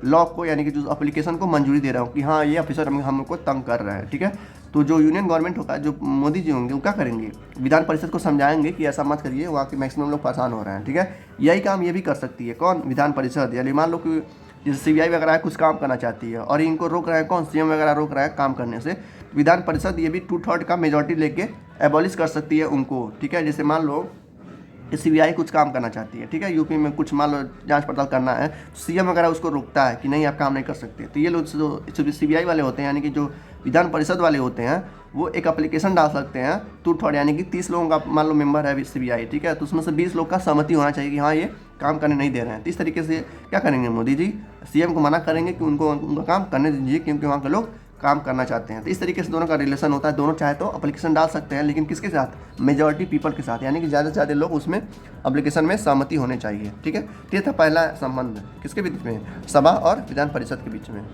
लॉ को, यानी कि जो एप्लीकेशन को मंजूरी दे रहा हूँ कि हाँ ये ऑफिसर हम लोग को तंग कर रहा है, ठीक है। तो जो यूनियन गवर्नमेंट होगा, जो मोदी जी होंगे, वो क्या करेंगे, विधान परिषद को समझाएंगे कि ऐसा मत करिए, वहाँ के मैक्सिमम लोग परेशान हो रहे हैं, ठीक है। यही काम ये भी कर सकती है, कौन, विधान परिषद। यानी मान लो कि जैसे सीबीआई वगैरह कुछ काम करना चाहती है और इनको रोक रहे हैं, कौन, सीएम वगैरह रोक रहे हैं काम करने से, विधान परिषद ये भी 2/3 का मेजॉरिटी लेके एबॉलिश कर सकती है उनको, ठीक है। जैसे मान लो सीबीआई कुछ काम करना चाहती है, ठीक है, यूपी में कुछ मान लो जांच पड़ताल करना है, तो सीएम वगैरह उसको रोकता है कि नहीं आप काम नहीं कर सकते। तो ये लोग जो सीबीआई वाले होते हैं, यानी कि जो विधान परिषद वाले होते हैं, वो एक एप्लीकेशन डाल सकते हैं 2/3, यानी कि 30 लोगों का मान लो मेंबर है सीबीआई, ठीक है, तो उसमें से 20 लोग का सहमति होना चाहिए कि हाँ ये काम करने नहीं दे रहे हैं। तो इस तरीके से क्या करेंगे, मोदी जी सीएम को मना करेंगे कि उनका काम करने दीजिए, क्योंकि वहाँ के लोग काम करना चाहते हैं। तो इस तरीके से दोनों का रिलेशन होता है, दोनों चाहे तो एप्लीकेशन डाल सकते हैं, लेकिन किसके साथ, मेजॉरिटी पीपल के साथ, यानी कि ज़्यादा से ज़्यादा लोग उसमें एप्लीकेशन में सहमति होने चाहिए, ठीक है। तो ये था पहला संबंध किसके बीच में, सभा और विधान परिषद के बीच में।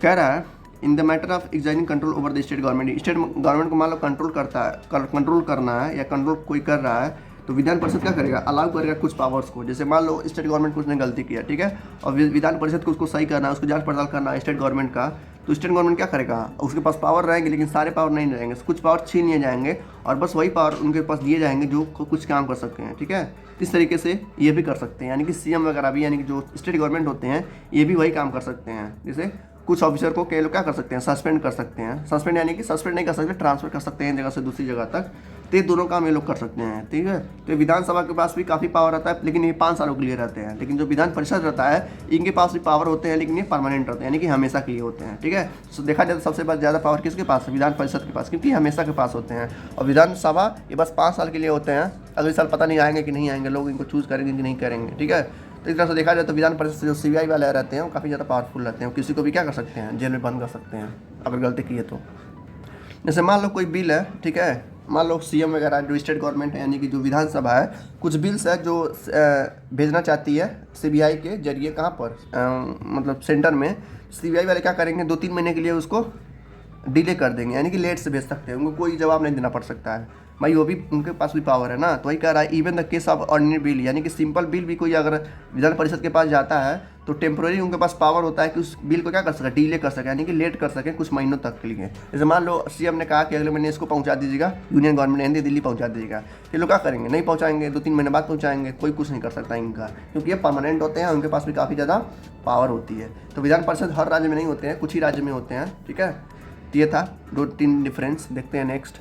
कह रहा है in the matter of exercising control over the state government, state government को मान लो कंट्रोल करना है या कंट्रोल कोई कर रहा है, तो विधान परिषद क्या करेगा, अलाउ करेगा कुछ पावर्स को। जैसे मान लो स्टेट गवर्नमेंट कुछ ने गलती किया, ठीक है, और विधान परिषद को उसको सही करना है, उसको जांच पड़ताल करना है स्टेट गवर्नमेंट का, तो स्टेट गवर्नमेंट क्या करेगा, उसके पास पावर रहेंगे, लेकिन सारे पावर नहीं रहेंगे, कुछ पावर छीन लिए जाएंगे और बस वही पावर उनके पास दिए जाएंगे जो कुछ काम कर सकते हैं, ठीक है। इस तरीके से ये भी कर सकते हैं, यानी कि सीएम वगैरह भी, यानी कि जो स्टेट गवर्नमेंट होते हैं ये भी वही काम कर सकते हैं। जैसे कुछ ऑफिसर को कई लोग क्या कर सकते हैं, सस्पेंड कर सकते हैं, सस्पेंड यानी कि सस्पेंड नहीं कर सकते, ट्रांसफर कर सकते हैं जगह से दूसरी जगह तक। तो ये दोनों काम ये लोग कर सकते हैं, ठीक है। तो विधानसभा के पास भी काफ़ी पावर रहता है, लेकिन ये 5 सालों के लिए रहते हैं, लेकिन जो विधान परिषद रहता है इनके पास भी पावर होते हैं, लेकिन ये परमानेंट रहते हैं, यानी कि हमेशा के लिए होते हैं, ठीक है। तो देखा जाए तो सबसे ज़्यादा पावर किसके पास है, विधान परिषद के पास, क्योंकि हमेशा के पास होते हैं। और विधानसभा ये बस 5 साल के लिए होते हैं, अगले साल पता नहीं आएंगे कि नहीं आएंगे, लोग इनको चूज़ करेंगे कि नहीं करेंगे, ठीक है। तो इस तरह से देखा जाए तो विधान परिषद से जो सीबीआई वाले रहते हैं वो काफ़ी ज़्यादा पावरफुल रहते हैं, वो किसी को भी क्या कर सकते हैं, जेल में बंद कर सकते हैं अगर गलती की है तो। जैसे मान लो कोई बिल है, ठीक है, मान लो सीएम वगैरह जो स्टेट गवर्नमेंट है, यानी कि जो विधानसभा है, कुछ बिल्स है जो भेजना चाहती है सीबीआई के जरिए, कहाँ पर, मतलब सेंटर में। सीबीआई वाले क्या करेंगे, 2-3 महीने के लिए उसको डिले कर देंगे, यानी कि लेट से भेज सकते हैं, उनको कोई जवाब नहीं देना पड़ सकता है। भाई वो भी उनके पास भी पावर है ना। तो वही कह रहा है even the case of ordinary bill, यानी कि सिंपल बिल भी कोई अगर विधान परिषद के पास जाता है तो टेम्प्रोरी उनके पास पावर होता है कि उस बिल को क्या कर सके, डिले कर सके, यानी कि लेट कर सके कुछ महीनों तक के लिए। जैसे मान लो सीएम ने कहा कि अगले महीने इसको पहुंचा दीजिएगा, यूनियन गवर्नमेंट ने दिल्ली पहुंचा दीजिएगा, ये लोग क्या करेंगे, नहीं पहुंचाएंगे, 2-3 महीने बाद पहुंचाएंगे, कोई कुछ नहीं कर सकता इनका, क्योंकि ये परमानेंट होते हैं, उनके पास भी काफ़ी ज़्यादा पावर होती है। तो विधान परिषद हर राज्य में नहीं होते हैं, कुछ ही राज्य में होते हैं, ठीक है। तो ये था 2-3 डिफरेंस। देखते हैं नेक्स्ट।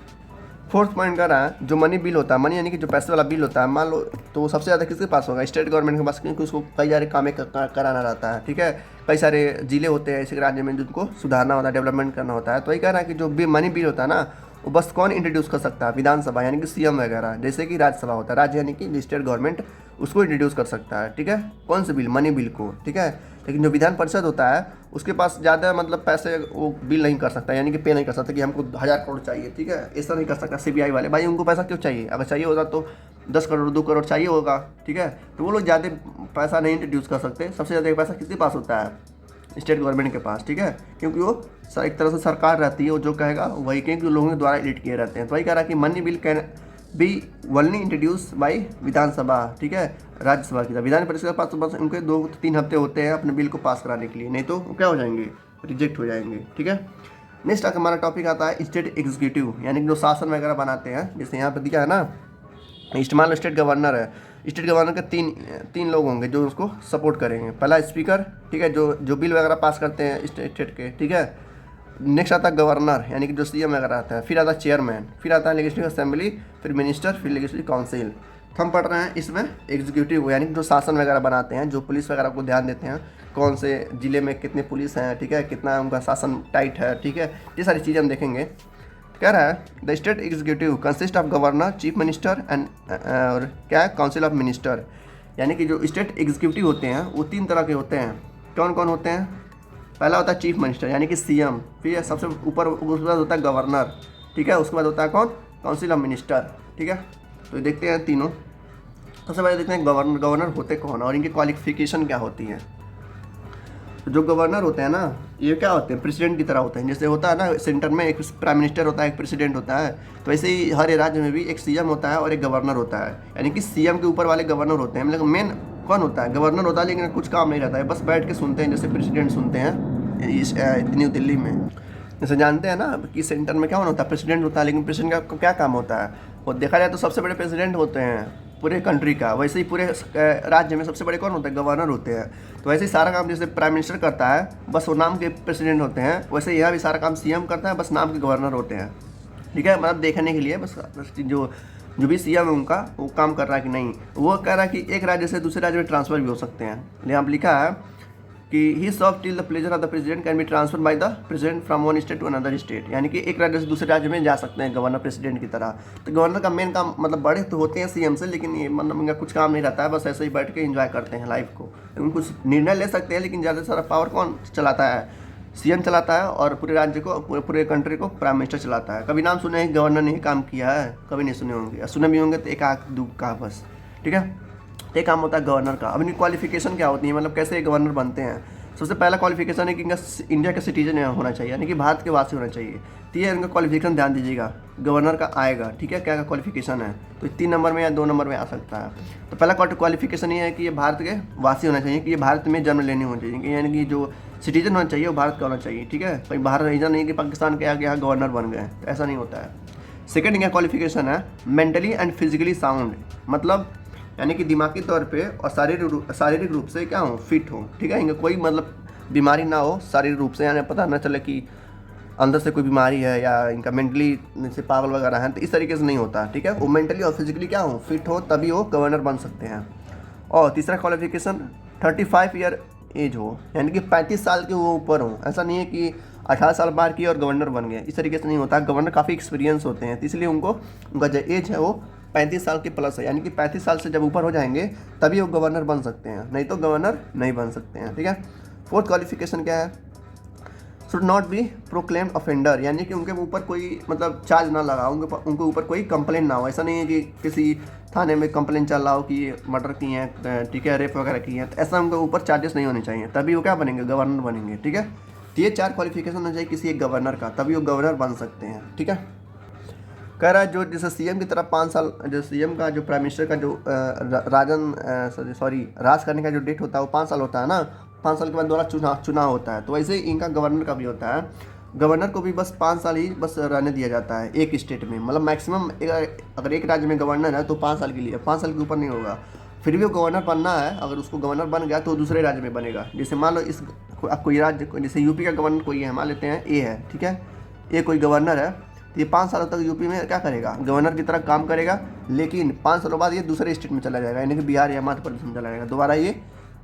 फोर्थ पॉइंट कर रहा है जो मनी बिल होता है, मनी यानी कि जो पैसे वाला बिल होता है, मान लो तो सबसे ज़्यादा किसके पास होगा, स्टेट गवर्नमेंट के पास, क्योंकि उसको कई सारे काम कराना रहता है, ठीक है। कई सारे जिले होते हैं ऐसे राज्य में जिनको सुधारना होता है, डेवलपमेंट करना होता है। तो वही कह रहा है कि जो भी मनी बिल होता है ना, वो बस कौन इंट्रोड्यूस कर सकता है, विधानसभा यानी कि सीएम वगैरह, जैसे कि राज्यसभा होता है, राज्य यानी कि स्टेट गवर्नमेंट उसको इंट्रोड्यूस कर सकता है, ठीक है। कौन से बिल, मनी बिल को, ठीक है। लेकिन जो विधान परिषद होता है उसके पास ज़्यादा मतलब पैसे वो बिल नहीं कर सकता, यानी कि पे नहीं कर सकता कि हमको 1000 करोड़ चाहिए, ठीक है, ऐसा नहीं कर सकता। सीबीआई वाले भाई उनको पैसा क्यों चाहिए, अगर चाहिए होता तो 10 करोड़ 2 करोड़ चाहिए होगा, ठीक है। तो वो लोग ज़्यादा पैसा नहीं इंट्रोड्यूस कर सकते। सबसे ज़्यादा पैसा किसके पास होता है, स्टेट गवर्नमेंट के पास, ठीक है, क्योंकि वो एक तरह से सरकार रहती है, वो जो कहेगा वही, क्योंकि लोगों के द्वारा एडिट किए रहते हैं। तो वही कह रहा है कि money bill can be only introduce by Vidhan Sabha, ठीक है, राज्यसभा की। विधान परिषद के पास तो बस उनके 2-3 हफ्ते होते हैं अपने बिल को पास कराने के लिए, नहीं तो क्या हो जाएंगे, रिजेक्ट हो जाएंगे, ठीक है। नेक्स्ट हमारा टॉपिक आता है स्टेट एग्जीक्यूटिव, यानी कि जो शासन वगैरह बनाते हैं। जैसे यहाँ पर दिया है ना, मान लो स्टेट गवर्नर है, स्टेट गवर्नर के तीन लोग होंगे जो उसको सपोर्ट करेंगे। पहला स्पीकर, ठीक है, जो बिल वगैरह पास करते हैं स्टेट के, ठीक है। नेक्स्ट आता है गवर्नर, यानी कि जो सीएम वगैरह आता है। फिर आता है चेयरमैन, फिर आता है लेजिस्लेटिव असेंबली, फिर मिनिस्टर, फिर लेजिस्लेटिव काउंसिल। तो हम पढ़ रहे हैं इसमें एग्जीक्यूटिव, यानी कि जो शासन वगैरह बनाते हैं, जो पुलिस वगैरह को ध्यान देते हैं, कौन से जिले में कितने पुलिस हैं, ठीक है, कितना उनका शासन टाइट है, ठीक है, ये सारी चीज़ें हम देखेंगे। कह रहा है the state executive consist of governor, chief minister and और क्या है, काउंसिल ऑफ मिनिस्टर। यानी कि जो स्टेट एग्जीक्यूटिव होते हैं वो 3 तरह के होते हैं। कौन कौन होते हैं, पहला होता है चीफ मिनिस्टर यानी कि सीएम, फिर सबसे ऊपर उसके बाद होता है गवर्नर, ठीक है, उसके बाद होता है कौन, काउंसिल ऑफ मिनिस्टर, ठीक है। तो देखते हैं तीनों। सबसे पहले देखते हैं गवर्नर होते कौन और इनकी क्वालिफिकेशन क्या होती है। तो जो गवर्नर होते हैं ना, ये क्या होते हैं, प्रेसिडेंट की तरह होते हैं। जैसे होता है ना सेंटर में एक प्राइम मिनिस्टर होता है, एक प्रेसिडेंट होता है, तो वैसे ही हर राज्य में भी एक सीएम होता है और एक गवर्नर होता है। यानी कि सीएम के ऊपर वाले गवर्नर होते हैं, मतलब मेन कौन होता है, गवर्नर होता है, लेकिन कुछ काम नहीं रहता है, बस बैठ के सुनते हैं, जैसे प्रेसिडेंट सुनते हैं इस न्यू दिल्ली में। जैसे जानते हैं ना कि सेंटर में क्या होता है, प्रेसिडेंट होता है, लेकिन प्रेसिडेंट का क्या काम होता है, वो देखा जाए तो सबसे बड़े प्रेसिडेंट होते हैं पूरे कंट्री का। वैसे ही पूरे राज्य में सबसे बड़े कौन होते हैं, गवर्नर होते हैं। तो वैसे ही सारा काम जैसे प्राइम मिनिस्टर करता है, बस वो नाम के प्रेसिडेंट होते हैं, वैसे यहाँ भी सारा काम सीएम करता है, बस नाम के गवर्नर होते हैं, ठीक है। मतलब देखने के लिए बस जो भी सीएम है उनका वो काम कर रहा है कि नहीं। वो कह रहा है कि एक राज्य से दूसरे राज्य में ट्रांसफर भी हो सकते हैं। यहाँ लिखा है कि he serve till the pleasure of the president can be transfer by the president from one state to another state. यानी कि एक राज्य से दूसरे राज्य में जा सकते हैं गवर्नर प्रेसिडेंट की तरह। तो गवर्नर का मेन काम मतलब बड़े तो होते हैं सीएम से, लेकिन ये मतलब इनका कुछ काम नहीं रहता है, बस ऐसे ही बैठ के एंजॉय करते हैं लाइफ को। लेकिन कुछ निर्णय ले सकते हैं, लेकिन ज़्यादा सारा पावर कौन चलाता है, सीएम चलाता है, और पूरे राज्य को पूरे कंट्री को प्राइम मिनिस्टर चलाता है। कभी नाम सुने हैं गवर्नर ने काम किया है, कभी नहीं सुने होंगे, सुने भी होंगे तो एक आध दो का बस, ठीक है। ये काम होता है गवर्नर का। अब इनकी क्वालिफिकेशन क्या होती है, मतलब कैसे गवर्नर बनते हैं। सबसे पहला क्वालिफिकेशन है कि इनका इंडिया का सिटीजन होना चाहिए, यानी कि भारत के वासी होना चाहिए। तो ये इनका क्वालिफिकेशन ध्यान दीजिएगा, गवर्नर का आएगा, ठीक है, क्या क्वालिफिकेशन है। तो 3 नंबर में या 2 नंबर में आ सकता है। तो पहला क्वालिफिकेशन ये है कि ये भारत के वासी होना चाहिए, कि ये भारत में जन्म लेने होना चाहिए, यानी कि जो सिटीजन होना चाहिए वो भारत का होना चाहिए, ठीक है। कोई बाहर ऐसा नहीं कि पाकिस्तान के आगे यहाँ गवर्नर बन गए, ऐसा नहीं होता है। सेकेंड इनका क्वालिफिकेशन है मेंटली एंड फिजिकली साउंड, मतलब यानी कि दिमागी तौर पे और शारीरिक रूप से क्या हो, फिट हो, ठीक है। इनका कोई मतलब बीमारी ना हो शारीरिक रूप से, यानी पता ना चले कि अंदर से कोई बीमारी है या इनका मेंटली जैसे पागल वगैरह है, तो इस तरीके से नहीं होता, ठीक है। वो मेंटली और फिजिकली क्या हो, फिट हो, तभी वो गवर्नर बन सकते हैं। और तीसरा क्वालिफिकेशन 35 ईयर एज हो, यानी कि 35 साल के वो ऊपर हो। ऐसा नहीं है कि 18 साल बाहर किए और गवर्नर बन गए, इस तरीके से नहीं होता। गवर्नर काफ़ी एक्सपीरियंस होते हैं, तो इसलिए उनका जो एज है वो 35 साल के प्लस है, यानी कि 35 साल से जब ऊपर हो जाएंगे तभी वो गवर्नर बन सकते हैं, नहीं तो गवर्नर नहीं बन सकते हैं, ठीक है। फोर्थ क्वालिफिकेशन क्या है, should not B proclaimed offender, यानी कि उनके ऊपर कोई मतलब चार्ज ना लगा, उनके ऊपर कोई कंप्लेंट ना हो। ऐसा नहीं है कि किसी थाने में कंप्लेंट चल रहा हो कि मर्डर किए हैं, ठीक है, रेप वगैरह किए हैं, तो ऐसा उनके ऊपर चार्जेस नहीं होने चाहिए, तभी वो क्या बनेंगे, गवर्नर बनेंगे, ठीक है। तो ये 4 क्वालिफिकेशन होना चाहिए किसी एक गवर्नर का, तभी वो गवर्नर बन सकते हैं, ठीक है। कह रहा है जो जैसे सीएम की तरह 5 साल, जो सीएम का जो प्राइम मिनिस्टर का जो राज करने का जो डेट होता है वो 5 साल होता है ना। 5 साल के बाद दोबारा चुनाव होता है। तो वैसे ही इनका गवर्नर का भी होता है। गवर्नर को भी बस 5 साल ही बस रहने दिया जाता है एक स्टेट में, मतलब मैक्सिमम अगर एक राज्य में गवर्नर है तो 5 साल के लिए, 5 साल के ऊपर नहीं होगा। फिर भी वो गवर्नर बनना है, अगर उसको गवर्नर बन गया तो दूसरे राज्य में बनेगा। जैसे मान लो अब कोई राज्य, जैसे यूपी का गवर्नर कोई है, मान लेते हैं ए है, ठीक है, ए कोई गवर्नर है, तो ये 5 सालों तक यूपी में क्या करेगा, गवर्नर की तरह काम करेगा। लेकिन 5 सालों बाद ये दूसरे स्टेट में चला जाएगा, यानी कि बिहार या मध्य प्रदेश में चला जाएगा, दोबारा ये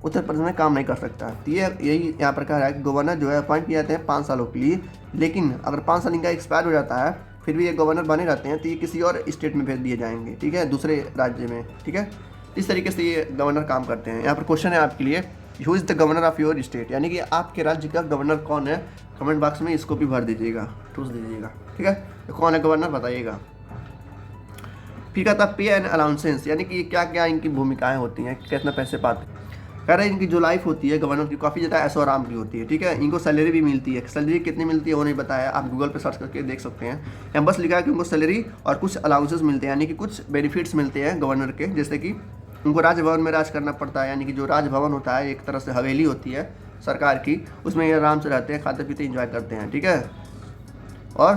उत्तर प्रदेश में काम नहीं कर सकता। तो ये यही यहाँ पर कह रहा है कि गवर्नर जो है अपॉइंट किए जाते हैं 5 सालों के लिए, लेकिन अगर 5 साल इनका एक्सपायर हो जाता है फिर भी ये गवर्नर बने रहते हैं, तो ये किसी और स्टेट में भेज दिए जाएंगे, ठीक है, दूसरे राज्य में, ठीक है। इस तरीके से ये गवर्नर काम करते हैं। यहाँ पर क्वेश्चन है आपके लिए, who is the governor of your state, यानी कि आपके राज्य का गवर्नर कौन है। कमेंट बॉक्स में इसको भी भर दीजिएगा, ठूस दीजिएगा, ठीक है, तो कौन है गवर्नर बताइएगा। फिर कहता है पे एंड अलाउंसेंस, यानी कि क्या क्या इनकी भूमिकाएं होती हैं, कितना पैसे पाते हैं। कह रहे हैं इनकी जो लाइफ होती है गवर्नर की काफ़ी ज़्यादा ऐशो आराम की होती है, ठीक है। इनको सैलरी भी मिलती है, सैलरी कितनी मिलती है वो नहीं बताया, आप गूगल पे सर्च करके देख सकते हैं। यहाँ बस लिखा है कि उनको सैलरी और कुछ अलाउंसेस मिलते हैं, यानी कि कुछ बेनिफिट्स मिलते हैं गवर्नर के, जैसे कि उनको राजभवन में राज करना पड़ता है, यानी कि जो राजभवन होता है एक तरह से हवेली होती है सरकार की, उसमें ये आराम से रहते हैं, खाते पीते इंजॉय करते हैं, ठीक है। और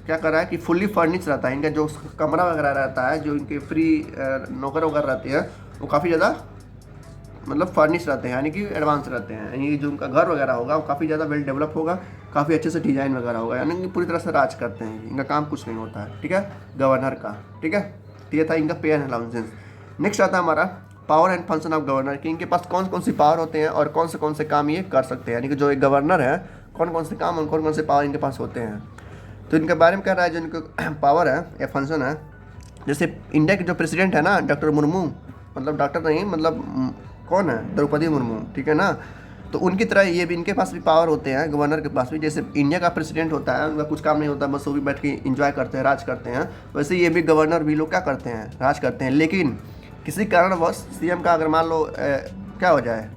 क्या कर रहा है कि फुल्ली फर्निश रहता है, इनका जो कमरा वगैरह रहता है, जो इनके फ्री नौकर वगैरह रहते हैं वो काफ़ी ज़्यादा मतलब फर्निश रहते हैं, यानी कि एडवांस रहते हैं, यानी कि जो उनका घर वगैरह होगा वो काफ़ी ज़्यादा वेल डेवलप होगा, काफ़ी अच्छे से डिज़ाइन वगैरह होगा, यानी कि पूरी तरह से राज करते हैं, इनका काम कुछ नहीं होता है, ठीक है, गवर्नर का, ठीक है। तो ये था इनका पे एंड अलाउंसेंस। नेक्स्ट आता है हमारा power and function of governor, कि इनके पास कौन कौन सी पावर होते हैं और कौन से काम ये कर सकते हैं, यानी कि जो एक गवर्नर है कौन से काम और कौन से पावर इनके पास होते हैं। तो इनके बारे में कह रहा है जो इनका पावर है या फंक्शन है, जैसे इंडिया के जो प्रेसिडेंट है ना डॉक्टर मुर्मू, मतलब डॉक्टर नहीं, मतलब कौन है, द्रौपदी मुर्मू, ठीक है ना, तो उनकी तरह ये भी, इनके पास भी पावर होते हैं गवर्नर के पास भी। जैसे इंडिया का प्रेसिडेंट होता है, उनका कुछ काम नहीं होता, बस वो भी बैठ के इंजॉय करते हैं, राज करते हैं, वैसे ये भी गवर्नर भी लोग क्या करते हैं, राज करते हैं। लेकिन किसी कारणवश सीएम का अगर मान लो क्या हो जाए,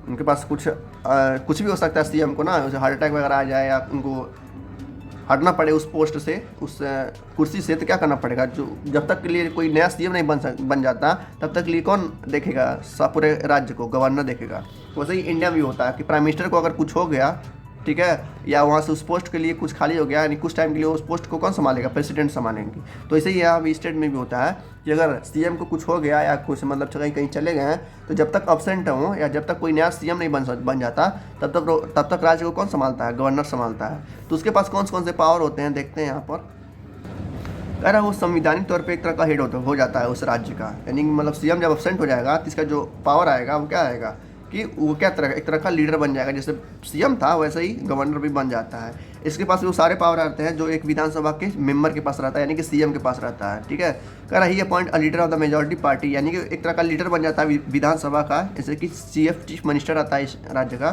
उनके पास कुछ भी हो सकता है सीएम को ना, जैसे हार्ट अटैक वगैरह आ जाए या उनको हटना पड़े उस पोस्ट से, उस कुर्सी से, तो क्या करना पड़ेगा, जो जब तक के लिए कोई नया सीएम नहीं बन जाता तब तक के लिए कौन देखेगा, सब पूरे राज्य को गवर्नर देखेगा। वैसे ही इंडिया में भी होता है कि प्राइम मिनिस्टर को अगर कुछ हो गया, ठीक है, या वहाँ से उस पोस्ट के लिए कुछ खाली हो गया, यानी कुछ टाइम के लिए उस पोस्ट को कौन संभालेगा, प्रेसिडेंट संभालेंगे। तो ऐसे ही यहाँ भी स्टेट में भी होता है कि अगर सीएम को कुछ हो गया या कुछ मतलब कहीं चले गए हैं, तो जब तक अब्सेंट हों या जब तक कोई नया सीएम नहीं बन जाता तब तक राज्य को कौन संभालता है, गवर्नर संभालता है। तो उसके पास कौन से पावर होते हैं देखते हैं यहाँ पर। कह रहा है वो संविधानिक तौर पे एक तरह का हेड हो जाता है उस राज्य का, यानी मतलब सीएम जब अब्सेंट हो जाएगा तो इसका जो पावर आएगा वो क्या आएगा कि वो क्या एक तरह का लीडर बन जाएगा, जैसे सीएम था वैसे ही गवर्नर भी बन जाता है। इसके पास वो सारे पावर आते हैं जो एक विधानसभा के मेंबर के पास रहता है, यानी कि सीएम के पास रहता है, ठीक है। कह रहा है he appoint a leader of the majority party, यानी कि एक तरह का लीडर बन जाता है विधानसभा का, जैसे कि चीफ मिनिस्टर आता है इस राज्य का,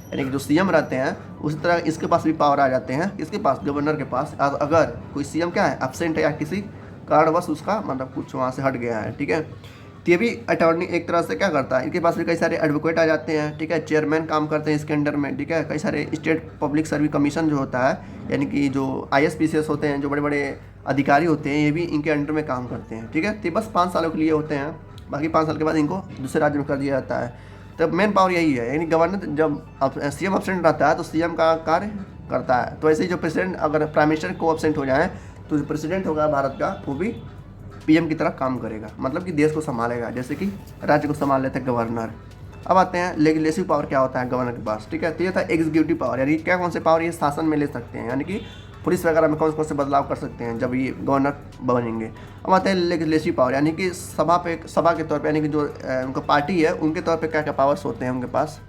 यानी कि जो सीएम रहते हैं उसी तरह इसके पास भी पावर आ जाते हैं, इसके पास गवर्नर के पास, अगर कोई सीएम क्या है एब्सेंट है या किसी कारणवश उसका मतलब कुछ वहाँ से हट गया है, ठीक है। तो ये भी अटॉर्नी एक तरह से क्या करता है, इनके पास भी कई सारे एडवोकेट आ जाते हैं, ठीक है, चेयरमैन काम करते हैं इसके अंडर में, ठीक है। कई सारे स्टेट पब्लिक सर्विस कमीशन जो होता है, यानी कि जो ISPCS होते हैं, जो बड़े बड़े अधिकारी होते हैं, ये भी इनके अंडर में काम करते हैं, ठीक है। तो बस 5 सालों के लिए होते हैं, बाकी 5 साल के बाद इनको दूसरे राज्य में कर दिया जाता है। तो मेन पावर यही है, यानी गवर्नर जब सीएम एब्सेंट रहता है तो सीएम का कार्य करता है। तो ऐसे ही जो प्रेसिडेंट अगर प्राइम मिनिस्टर को एब्सेंट हो जाए तो जो प्रेसिडेंट होगा भारत का वो भी पीएम की तरह काम करेगा, मतलब कि देश को संभालेगा, जैसे कि राज्य को संभाल लेते हैं गवर्नर। अब आते हैं लेजिस्लेटिव पावर क्या होता है गवर्नर के पास, ठीक है। तो ये था एग्जीक्यूटिव पावर, यानी क्या कौन से पावर ये शासन में ले सकते हैं, यानी कि पुलिस वगैरह में कौन से बदलाव कर सकते हैं जब ये गवर्नर बनेंगे। अब आते हैं लेजिस्लेटिव पावर, यानी कि सभा के तौर पर, यानी कि जो उनका पार्टी है उनके तौर पर क्या क्या पावर्स होते हैं उनके पास।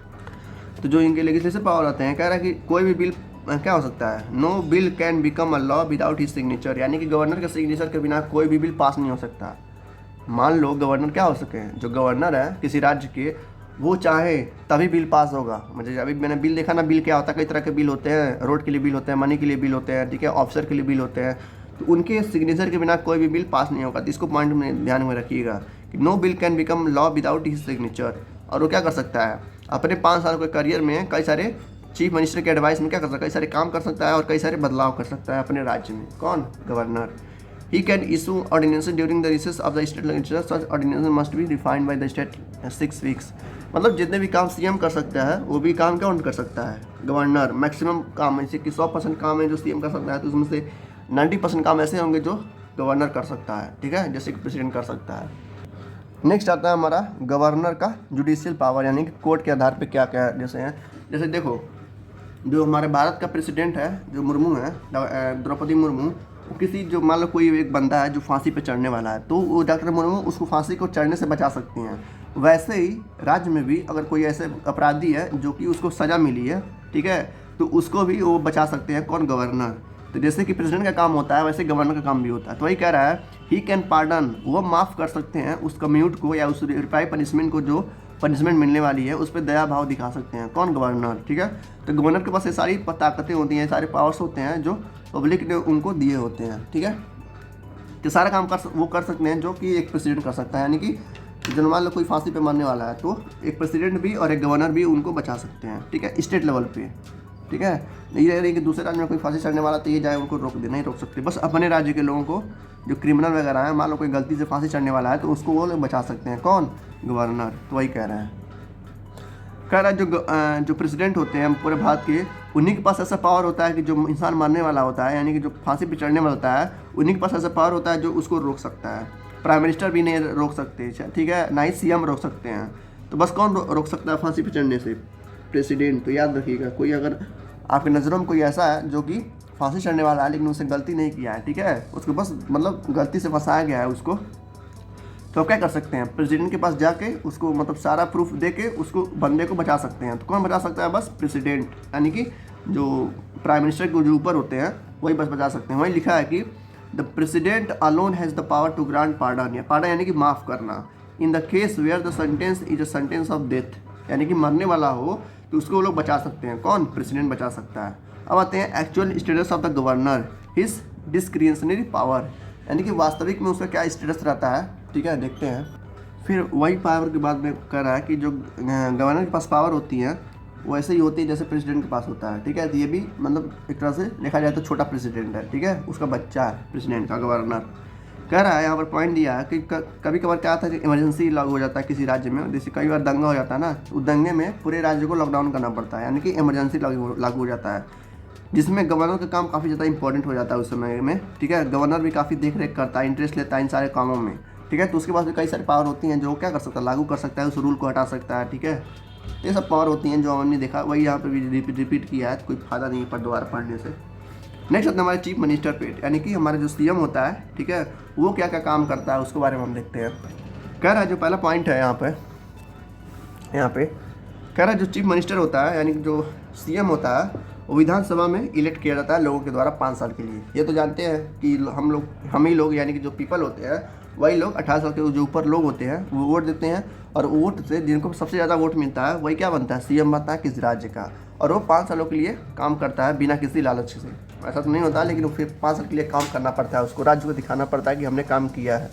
तो जो इनके लेजिस्लेटिव पावर आते हैं, कह रहा है कि कोई भी बिल क्या हो सकता है, no bill can become a law without his signature, यानी कि गवर्नर के सिग्नेचर के बिना कोई भी बिल पास नहीं हो सकता। मान लो गवर्नर क्या हो सके, जो गवर्नर है किसी राज्य के, वो चाहे तभी बिल पास होगा। मुझे अभी मैंने बिल देखा ना, बिल क्या होता है, कई तरह के बिल होते हैं, रोड के लिए बिल होते हैं, मनी के लिए बिल होते हैं, ठीक है, ऑफिसर के लिए बिल होते हैं, तो उनके सिग्नेचर के बिना कोई भी बिल पास नहीं होगा। तो इसको पॉइंट में ध्यान में रखिएगा कि no bill can become law without his signature. और वो क्या कर सकता है, अपने 5 साल के करियर में कई सारे चीफ मिनिस्टर के एडवाइस में क्या कर सकता है, कई सारे काम कर सकता है और कई सारे बदलाव कर सकता है अपने राज्य में। कौन, governor. He can issue ordinance during the recess of the state legislature, such ordinance must be defined by the state 6 weeks. मतलब जितने भी काम सीएम कर सकता है वो भी काम कौन कर सकता है? गवर्नर। मैक्सिमम काम, जैसे कि 100% काम है जो सीएम कर सकता है, तो उसमें से 90% काम ऐसे होंगे जो गवर्नर कर सकता है, ठीक है, जैसे कि प्रेसिडेंट कर सकता है। नेक्स्ट आता है हमारा गवर्नर का जुडिशियल पावर, यानी कि कोर्ट के आधार पे क्या क्या जैसे हैं। जैसे देखो, जो हमारे भारत का प्रेसिडेंट है, जो मुर्मू है, द्रौपदी मुर्मू, वो किसी जो मान लो कोई एक बंदा है जो फांसी पे चढ़ने वाला है, तो वो डॉक्टर मुर्मू उसको फांसी को चढ़ने से बचा सकती हैं। वैसे ही राज्य में भी अगर कोई ऐसे अपराधी है जो कि उसको सज़ा मिली है, ठीक है, तो उसको भी वो बचा सकते हैं। कौन? गवर्नर। तो जैसे कि प्रेसिडेंट का काम होता है वैसे गवर्नर का काम भी होता है। तो वही कह रहा है ही कैन पार्डन, वो माफ़ कर सकते हैं उस कम्यूट को या उस रिपाई पनिशमेंट को, जो पनिशमेंट मिलने वाली है उस पर दया भाव दिखा सकते हैं। कौन? गवर्नर, ठीक है। तो गवर्नर के पास ये सारी ताकतें होती हैं, सारे पावर्स होते हैं जो पब्लिक ने उनको दिए होते हैं, ठीक है। तो सारा काम वो कर सकते हैं जो कि एक प्रेसिडेंट कर सकता है, यानी कि जब मान लो कोई फांसी पे मरने वाला है तो एक प्रेसिडेंट भी और एक गवर्नर भी उनको बचा सकते हैं, ठीक है, स्टेट लेवल पे, ठीक है। ये नहीं कि दूसरे राज्य में कोई फांसी चढ़ने वाला तो ये जाए उनको रोक दे, नहीं रोक सकते। बस अपने राज्य के लोगों को, जो क्रिमिनल वगैरह हैं, मान लो कोई गलती से फांसी चढ़ने वाला है तो उसको वो लोग बचा सकते हैं। कौन? गवर्नर। तो वही कह रहे हैं। कह रहा है जो प्रेसिडेंट होते हैं पूरे भारत के, उन्हीं के पास ऐसा पावर होता है कि जो इंसान मरने वाला होता है, यानी कि जो फांसी पे चढ़ने वाला होता है, उन्हीं के पास ऐसा पावर होता है जो उसको रोक सकता है। प्राइम मिनिस्टर भी नहीं रोक सकते, ठीक है, ना ही सीएम रोक सकते हैं। तो बस कौन रोक सकता है फांसी पे चढ़ने से? प्रेसिडेंट। तो याद रखिएगा, कोई अगर आपकी नज़रों में कोई ऐसा है जो कि फांसी चढ़ने वाला है लेकिन उसने गलती नहीं किया है, ठीक है, उसको बस मतलब गलती से फंसाया गया है उसको, तो आप क्या कर सकते हैं? प्रेसिडेंट के पास जाके उसको मतलब सारा प्रूफ दे के उसको बंदे को बचा सकते हैं। तो कौन बचा सकता है? बस प्रेसिडेंट, यानी कि जो प्राइम मिनिस्टर के जो ऊपर होते हैं वही बस बचा सकते हैं। वही लिखा है कि the president alone has the power to grant pardon, या पार्डन यानी कि माफ़ करना, in the case where the sentence is a sentence of death, यानी कि मरने वाला हो तो उसको वो लोग बचा सकते हैं। कौन? प्रेसिडेंट बचा सकता है। अब आते हैं actual status of the governor, his discretionary power, यानी कि वास्तविक में उसका क्या स्टेटस रहता है, ठीक है, देखते हैं। फिर वही पावर के बाद में कह रहा है कि जो गवर्नर के पास पावर होती है वो ऐसे ही होती है जैसे प्रेसिडेंट के पास होता है, ठीक है। तो ये भी मतलब एक तरह से देखा जाए तो छोटा प्रेसिडेंट है, ठीक है, उसका बच्चा है प्रेसिडेंट का, गवर्नर। कह रहा है यहाँ पर पॉइंट दिया है कि कभी कभार क्या था कि इमरजेंसी लागू हो जाता है किसी राज्य में, जैसे कई बार दंगा हो जाता है ना, उस दंगे में पूरे राज्य को लॉकडाउन करना पड़ता है, यानी कि इमरजेंसी लागू हो जाता है, जिसमें गवर्नर का काम काफ़ी ज़्यादा इंपॉर्टेंट हो जाता है उस समय में, ठीक है। गवर्नर भी काफ़ी देख रेख करता है, इंटरेस्ट लेता है इन सारे कामों में, ठीक है। तो उसके पास भी कई सारी पावर होती हैं जो क्या कर सकता है? लागू कर सकता है, उस रूल को हटा सकता है, ठीक है। ये सब पावर होती हैं जो हमने देखा, वही यहाँ पे भी रिपीट किया है, तो कोई फायदा नहीं है दोबारा पढ़ने से। नेक्स्ट होता है हमारे चीफ मिनिस्टर पे, यानी कि हमारा जो सीएम होता है, ठीक है, वो क्या क्या काम करता है उसके बारे में हम देखते हैं। कह रहा है जो पहला पॉइंट है यहाँ पे कह रहा है जो चीफ मिनिस्टर होता है, यानी कि जो सीएम होता है, वो विधानसभा में इलेक्ट किया जाता है लोगों के द्वारा 5 साल के लिए। ये तो जानते हैं कि हम ही लोग यानी कि जो पीपल होते हैं वही लोग 18 साल के जो ऊपर लोग होते हैं वो वोट देते हैं, और वोट से जिनको सबसे ज़्यादा वोट मिलता है वही क्या बनता है? सीएम बनता है किस राज्य का, और वो 5 सालों के लिए काम करता है बिना किसी लालच से। ऐसा तो नहीं होता, लेकिन फिर 5 साल के लिए काम करना पड़ता है, उसको राज्य को दिखाना पड़ता है कि हमने काम किया है।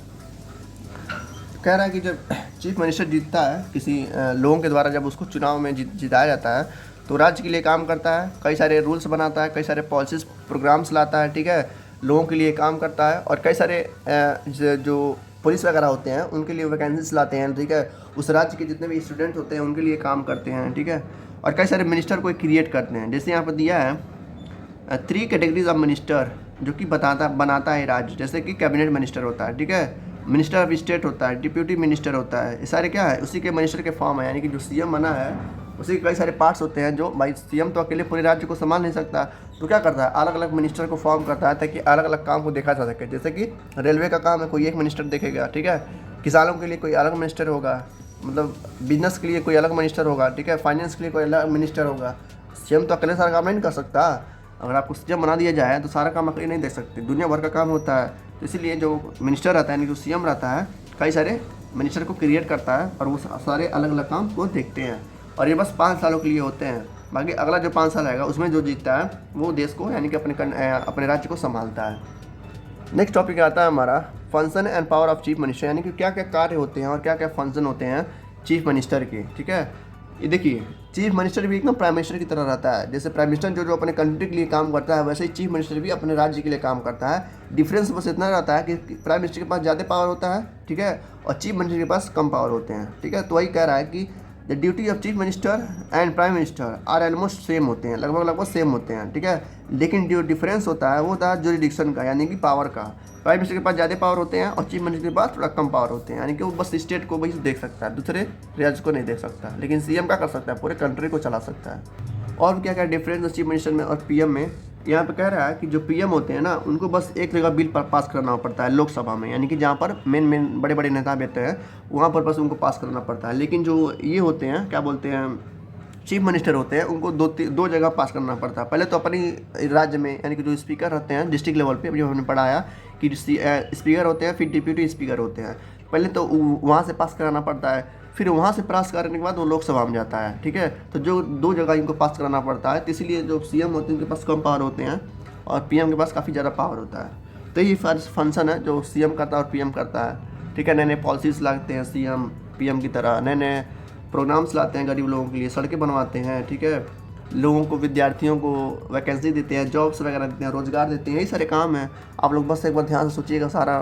कह रहा है कि जब चीफ मिनिस्टर जीतता है किसी लोगों के द्वारा, जब उसको चुनाव में जिताया जाता है, तो राज्य के लिए काम करता है, कई सारे रूल्स बनाता है, कई सारे पॉलिसीज प्रोग्राम्स लाता है, ठीक है, लोगों के लिए काम करता है, और कई सारे जो पुलिस वगैरह होते हैं उनके लिए वैकेंसीज लाते हैं, ठीक है, उस राज्य के जितने भी स्टूडेंट होते हैं उनके लिए काम करते हैं, ठीक है, और कई सारे मिनिस्टर को क्रिएट करते हैं। जैसे यहाँ पर दिया है 3 कैटेगरीज ऑफ मिनिस्टर, जो कि बनाता है राज्य, जैसे कि कैबिनेट मिनिस्टर होता है, ठीक है, मिनिस्टर ऑफ स्टेट होता है, डिप्यूटी मिनिस्टर होता है, ये सारे क्या है? उसी के मिनिस्टर के फॉर्म है, यानी कि जो सीएम बना है उसी के कई सारे पार्ट्स होते हैं, जो भाई सीएम तो अकेले पूरे राज्य को संभाल नहीं सकता, तो क्या करता है? अलग अलग मिनिस्टर को फॉर्म करता है ताकि अलग अलग काम को देखा जा सके। जैसे कि रेलवे का काम है, कोई एक मिनिस्टर देखेगा, ठीक है, किसानों के लिए कोई अलग मिनिस्टर होगा, मतलब बिजनेस के लिए कोई अलग मिनिस्टर होगा, ठीक है, फाइनेंस के लिए कोई अलग मिनिस्टर होगा। सीएम तो अकेले सारा काम नहीं कर सकता, अगर आपको सीएम बना दिया जाए तो सारा काम अकेले नहीं देख सकते, दुनिया भर का काम होता है। तो इसीलिए जो मिनिस्टर रहता है, यानी जो सीएम रहता है, कई सारे मिनिस्टर को क्रिएट करता है और वो सारे अलग अलग काम को देखते हैं, और ये बस 5 सालों के लिए होते हैं। बाकी अगला जो 5 साल आएगा उसमें जो जीतता है वो देश को, यानी कि अपने राज्य को संभालता है। नेक्स्ट टॉपिक आता है हमारा function and power of chief minister, यानी कि क्या क्या कार्य होते हैं और क्या क्या फंक्शन होते हैं चीफ मिनिस्टर के, ठीक है। ये देखिए, चीफ मिनिस्टर भी एकदम प्राइम मिनिस्टर की तरह रहता है। जैसे प्राइम मिनिस्टर जो जो अपने कंट्री के लिए काम करता है, वैसे ही चीफ मिनिस्टर भी अपने राज्य के लिए काम करता है। डिफरेंस बस इतना रहता है कि प्राइम मिनिस्टर के पास ज़्यादा पावर होता है, ठीक है, और चीफ मिनिस्टर के पास कम पावर होते हैं, ठीक है। तो वही कह रहा है कि the duty of chief minister and prime minister are almost same होते हैं, लगभग सेम होते हैं, ठीक है। लेकिन जो डिफरेंस होता है वो होता है जुरिडिक्शन का, यानी कि पावर का। प्राइम मिनिस्टर के पास ज़्यादा पावर होते हैं और चीफ मिनिस्टर के पास थोड़ा कम पावर होते हैं, यानी कि वो बस स्टेट को वही देख सकता है, दूसरे राज्य को नहीं देख सकता। लेकिन सीएम क्या कर सकता है, पूरे कंट्री को चला सकता है। और क्या क्या डिफरेंस चीफ मिनिस्टर में और पीएम में, यहाँ पे कह रहा है कि जो पीएम होते हैं ना, उनको बस एक जगह बिल पास करना पड़ता है लोकसभा में, यानी कि जहाँ पर मेन बड़े बड़े नेता बैठते हैं वहाँ पर बस उनको पास करना पड़ता है। लेकिन जो ये होते हैं, क्या बोलते हैं, चीफ मिनिस्टर होते हैं, उनको दो जगह पास करना पड़ता है। पहले तो अपनी राज्य में, यानी कि जो स्पीकर रहते हैं डिस्ट्रिक्ट लेवल पे, जो हमने पढ़ाया कि स्पीकर होते हैं, फिर डिप्यूटी स्पीकर होते हैं। पहले तो वहाँ से पास कराना पड़ता है, फिर वहाँ से पास करने के बाद वो लोकसभा में जाता है, ठीक है। तो जो दो जगह इनको पास कराना पड़ता है, तो इसीलिए जो सीएम होते हैं उनके पास कम पावर होते हैं और पीएम के पास काफ़ी ज़्यादा पावर होता है। तो ये फंक्शन है जो सीएम करता है और पीएम करता है, ठीक है। नए नए पॉलिसीज़ लाते हैं सीएम पीएम की तरह, नए नए प्रोग्राम्स लाते हैं गरीब लोगों के लिए, सड़कें बनवाते हैं, ठीक है, लोगों को, विद्यार्थियों को वैकेंसी देते हैं, जॉब्स वगैरह देते हैं, रोज़गार देते हैं, यही सारे काम हैं। आप लोग बस एक बार ध्यान से सोचिएगा, सारा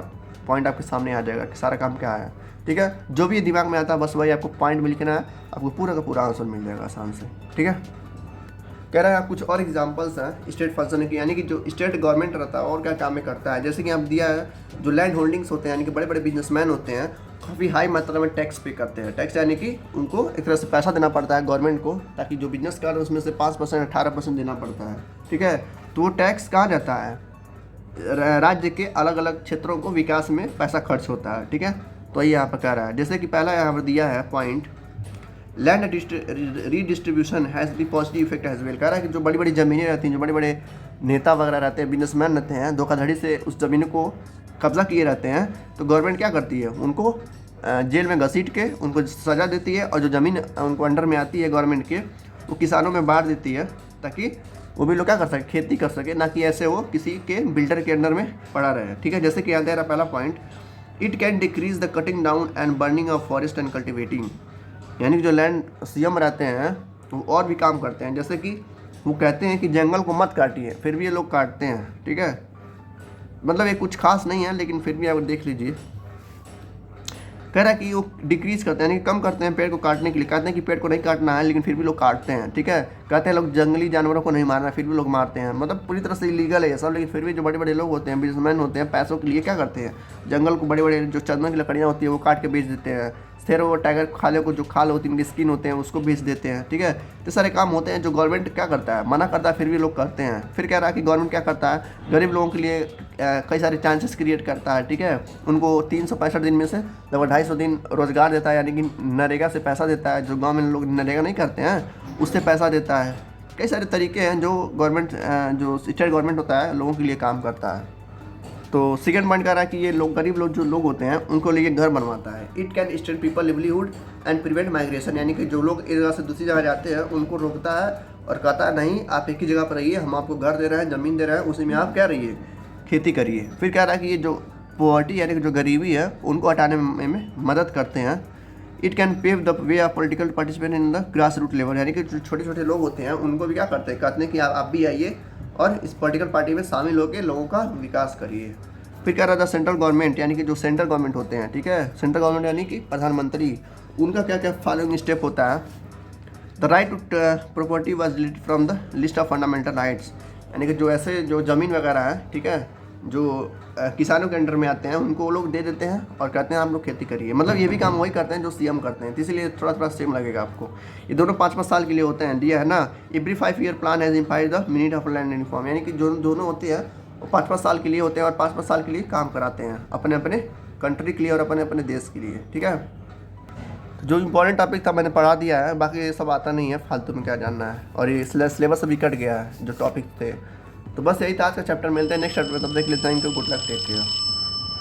पॉइंट आपके सामने आ जाएगा कि सारा काम क्या है, ठीक है। जो भी दिमाग में आता है बस वही आपको पॉइंट में लिखना है, आपको पूरा का पूरा आंसर मिल जाएगा आसान से, ठीक है। कह रहा है आप कुछ और एग्जांपल्स हैं स्टेट फंक्शन की, यानी कि जो स्टेट गवर्नमेंट रहता है और क्या काम में करता है। जैसे कि आप दिया है, जो लैंड होल्डिंग्स होते हैं, यानी कि बड़े बड़े बिजनेसमैन होते हैं, काफ़ी हाई मात्रा में टैक्स पे करते हैं। टैक्स यानी कि उनको एक तरह से पैसा देना पड़ता है गवर्नमेंट को, ताकि जो बिजनेस कर रहे हैं उसमें से 5% 18% देना पड़ता है, ठीक है। तो वो टैक्स कहाँ जाता है, राज्य के अलग अलग क्षेत्रों को विकास में पैसा खर्च होता है, ठीक है। तो ये यहाँ पर कह रहा है, जैसे कि पहला यहाँ पर दिया है point, land redistribution has be positive effect has well. कह रहा है कि जो बड़ी बड़ी ज़मीनें रहती हैं, जो बड़े बड़े नेता वगैरह रहते हैं, बिजनेसमैन रहते हैं, धोखाधड़ी से उस ज़मीन को कब्जा किए रहते हैं, तो गवर्नमेंट क्या करती है, उनको जेल में घसीट के उनको सज़ा देती है, और जो ज़मीन उनको अंडर में आती है गवर्नमेंट के, वो किसानों में बांट देती है, ताकि वो भी लोग क्या कर सके, खेती कर सके, ना कि ऐसे वो किसी के बिल्डर के अंडर में पड़ा रहे, ठीक है। जैसे कि यहाँ दे रहा पहला point, it can decrease the cutting down and burning of forest and cultivating, यानी कि जो लैंड सीएम रहते हैं वो और भी काम करते हैं। जैसे कि वो कहते हैं कि जंगल को मत काटिए, फिर भी ये लोग काटते हैं, ठीक है। मतलब ये कुछ खास नहीं है, लेकिन फिर भी आप देख लीजिए, कह रहा है कि वो डिक्रीज करते हैं, यानी कम करते हैं पेड़ को काटने के लिए। कहते हैं कि पेड़ को नहीं काटना है, लेकिन फिर भी लोग काटते हैं, ठीक है। कहते हैं लोग जंगली जानवरों को नहीं मारना, फिर भी लोग मारते हैं। मतलब पूरी तरह से इलीगल है ये सब, लेकिन फिर भी जो बड़े बड़े लोग होते हैं, बिजनेसमैन होते हैं, पैसों के लिए क्या करते हैं, जंगल को, बड़े बड़े जो चंदन की लकड़ियाँ होती है वो काट के बेच देते हैं। फिर वो टाइगर खाले को, जो खाल होती है, उनकी स्किन होते हैं, उसको बेच देते हैं, ठीक है। तो सारे काम होते हैं जो गवर्नमेंट क्या करता है, मना करता है, फिर भी लोग करते हैं। फिर कह रहा है कि गवर्नमेंट क्या करता है, गरीब लोगों के लिए कई सारे चांसेस क्रिएट करता है, ठीक है। उनको 365 दिन में से लगभग 250 दिन रोजगार देता है, यानी कि नरेगा से पैसा देता है। जो गाँव में लोग नरेगा नहीं करते हैं, उससे पैसा देता है। कई सारे तरीके हैं जो गवर्नमेंट, जो स्टेट गवर्नमेंट होता है, लोगों के लिए काम करता है। तो सेकेंड पॉइंट कह रहा है कि ये लोग, गरीब लोग जो लोग होते हैं, उनको लिए घर बनवाता है। It can state people livelihood and prevent migration, यानी कि जो लोग एक जगह से दूसरी जगह जाते हैं उनको रोकता है और कहता है नहीं, आप एक ही जगह पर रहिए, हम आपको घर दे रहे हैं, ज़मीन दे रहे हैं, उसी में आप क्या रहिए, खेती करिए। फिर कह रहा है कि ये जो पॉवर्टी यानी कि जो गरीबी है उनको हटाने में मदद करते हैं। It can pave the way of political participation in the grass root level, यानी कि जो छोटे छोटे लोग होते हैं उनको भी क्या करते हैं, कहते हैं कि आप भी आइए और इस पॉलिटिकल पार्टी में शामिल होकर लोगों का विकास करिए। फिर कह रहा था सेंट्रल गवर्नमेंट, यानी कि जो सेंट्रल गवर्नमेंट होते हैं, ठीक है, सेंट्रल गवर्नमेंट यानी कि प्रधानमंत्री, उनका क्या क्या फॉलोइंग स्टेप होता है। The right to property was deleted from the list of fundamental rights, यानी कि जो ऐसे जो ज़मीन वगैरह है, ठीक है, जो किसानों के अंडर में आते हैं उनको वो लोग दे देते हैं और कहते हैं आप लोग खेती करिए। मतलब ये भी काम वही करते हैं जो सीएम करते हैं, तो इसीलिए थोड़ा थोड़ा सेम लगेगा आपको। ये दोनों 5-5 साल के लिए होते हैं, दिया है ना। Every 5 year plan has impaired the minute of land uniform, यानी कि जो दोनों होते हैं वो 5-5 साल के लिए होते हैं और 5-5 साल के लिए काम कराते हैं अपने अपने कंट्री के लिए और अपने अपने देश के लिए, ठीक है। जो इंपॉर्टेंट टॉपिक था मैंने पढ़ा दिया है, बाकी ये सब आता नहीं है, फालतू में क्या जानना है। और ये सिलेबस अभी कट गया है जो टॉपिक थे। तो बस यही था आज का चैप्टर, मिलते हैं नेक्स्ट चैप्टर में, तब देख लेते हैं। Good luck, take care.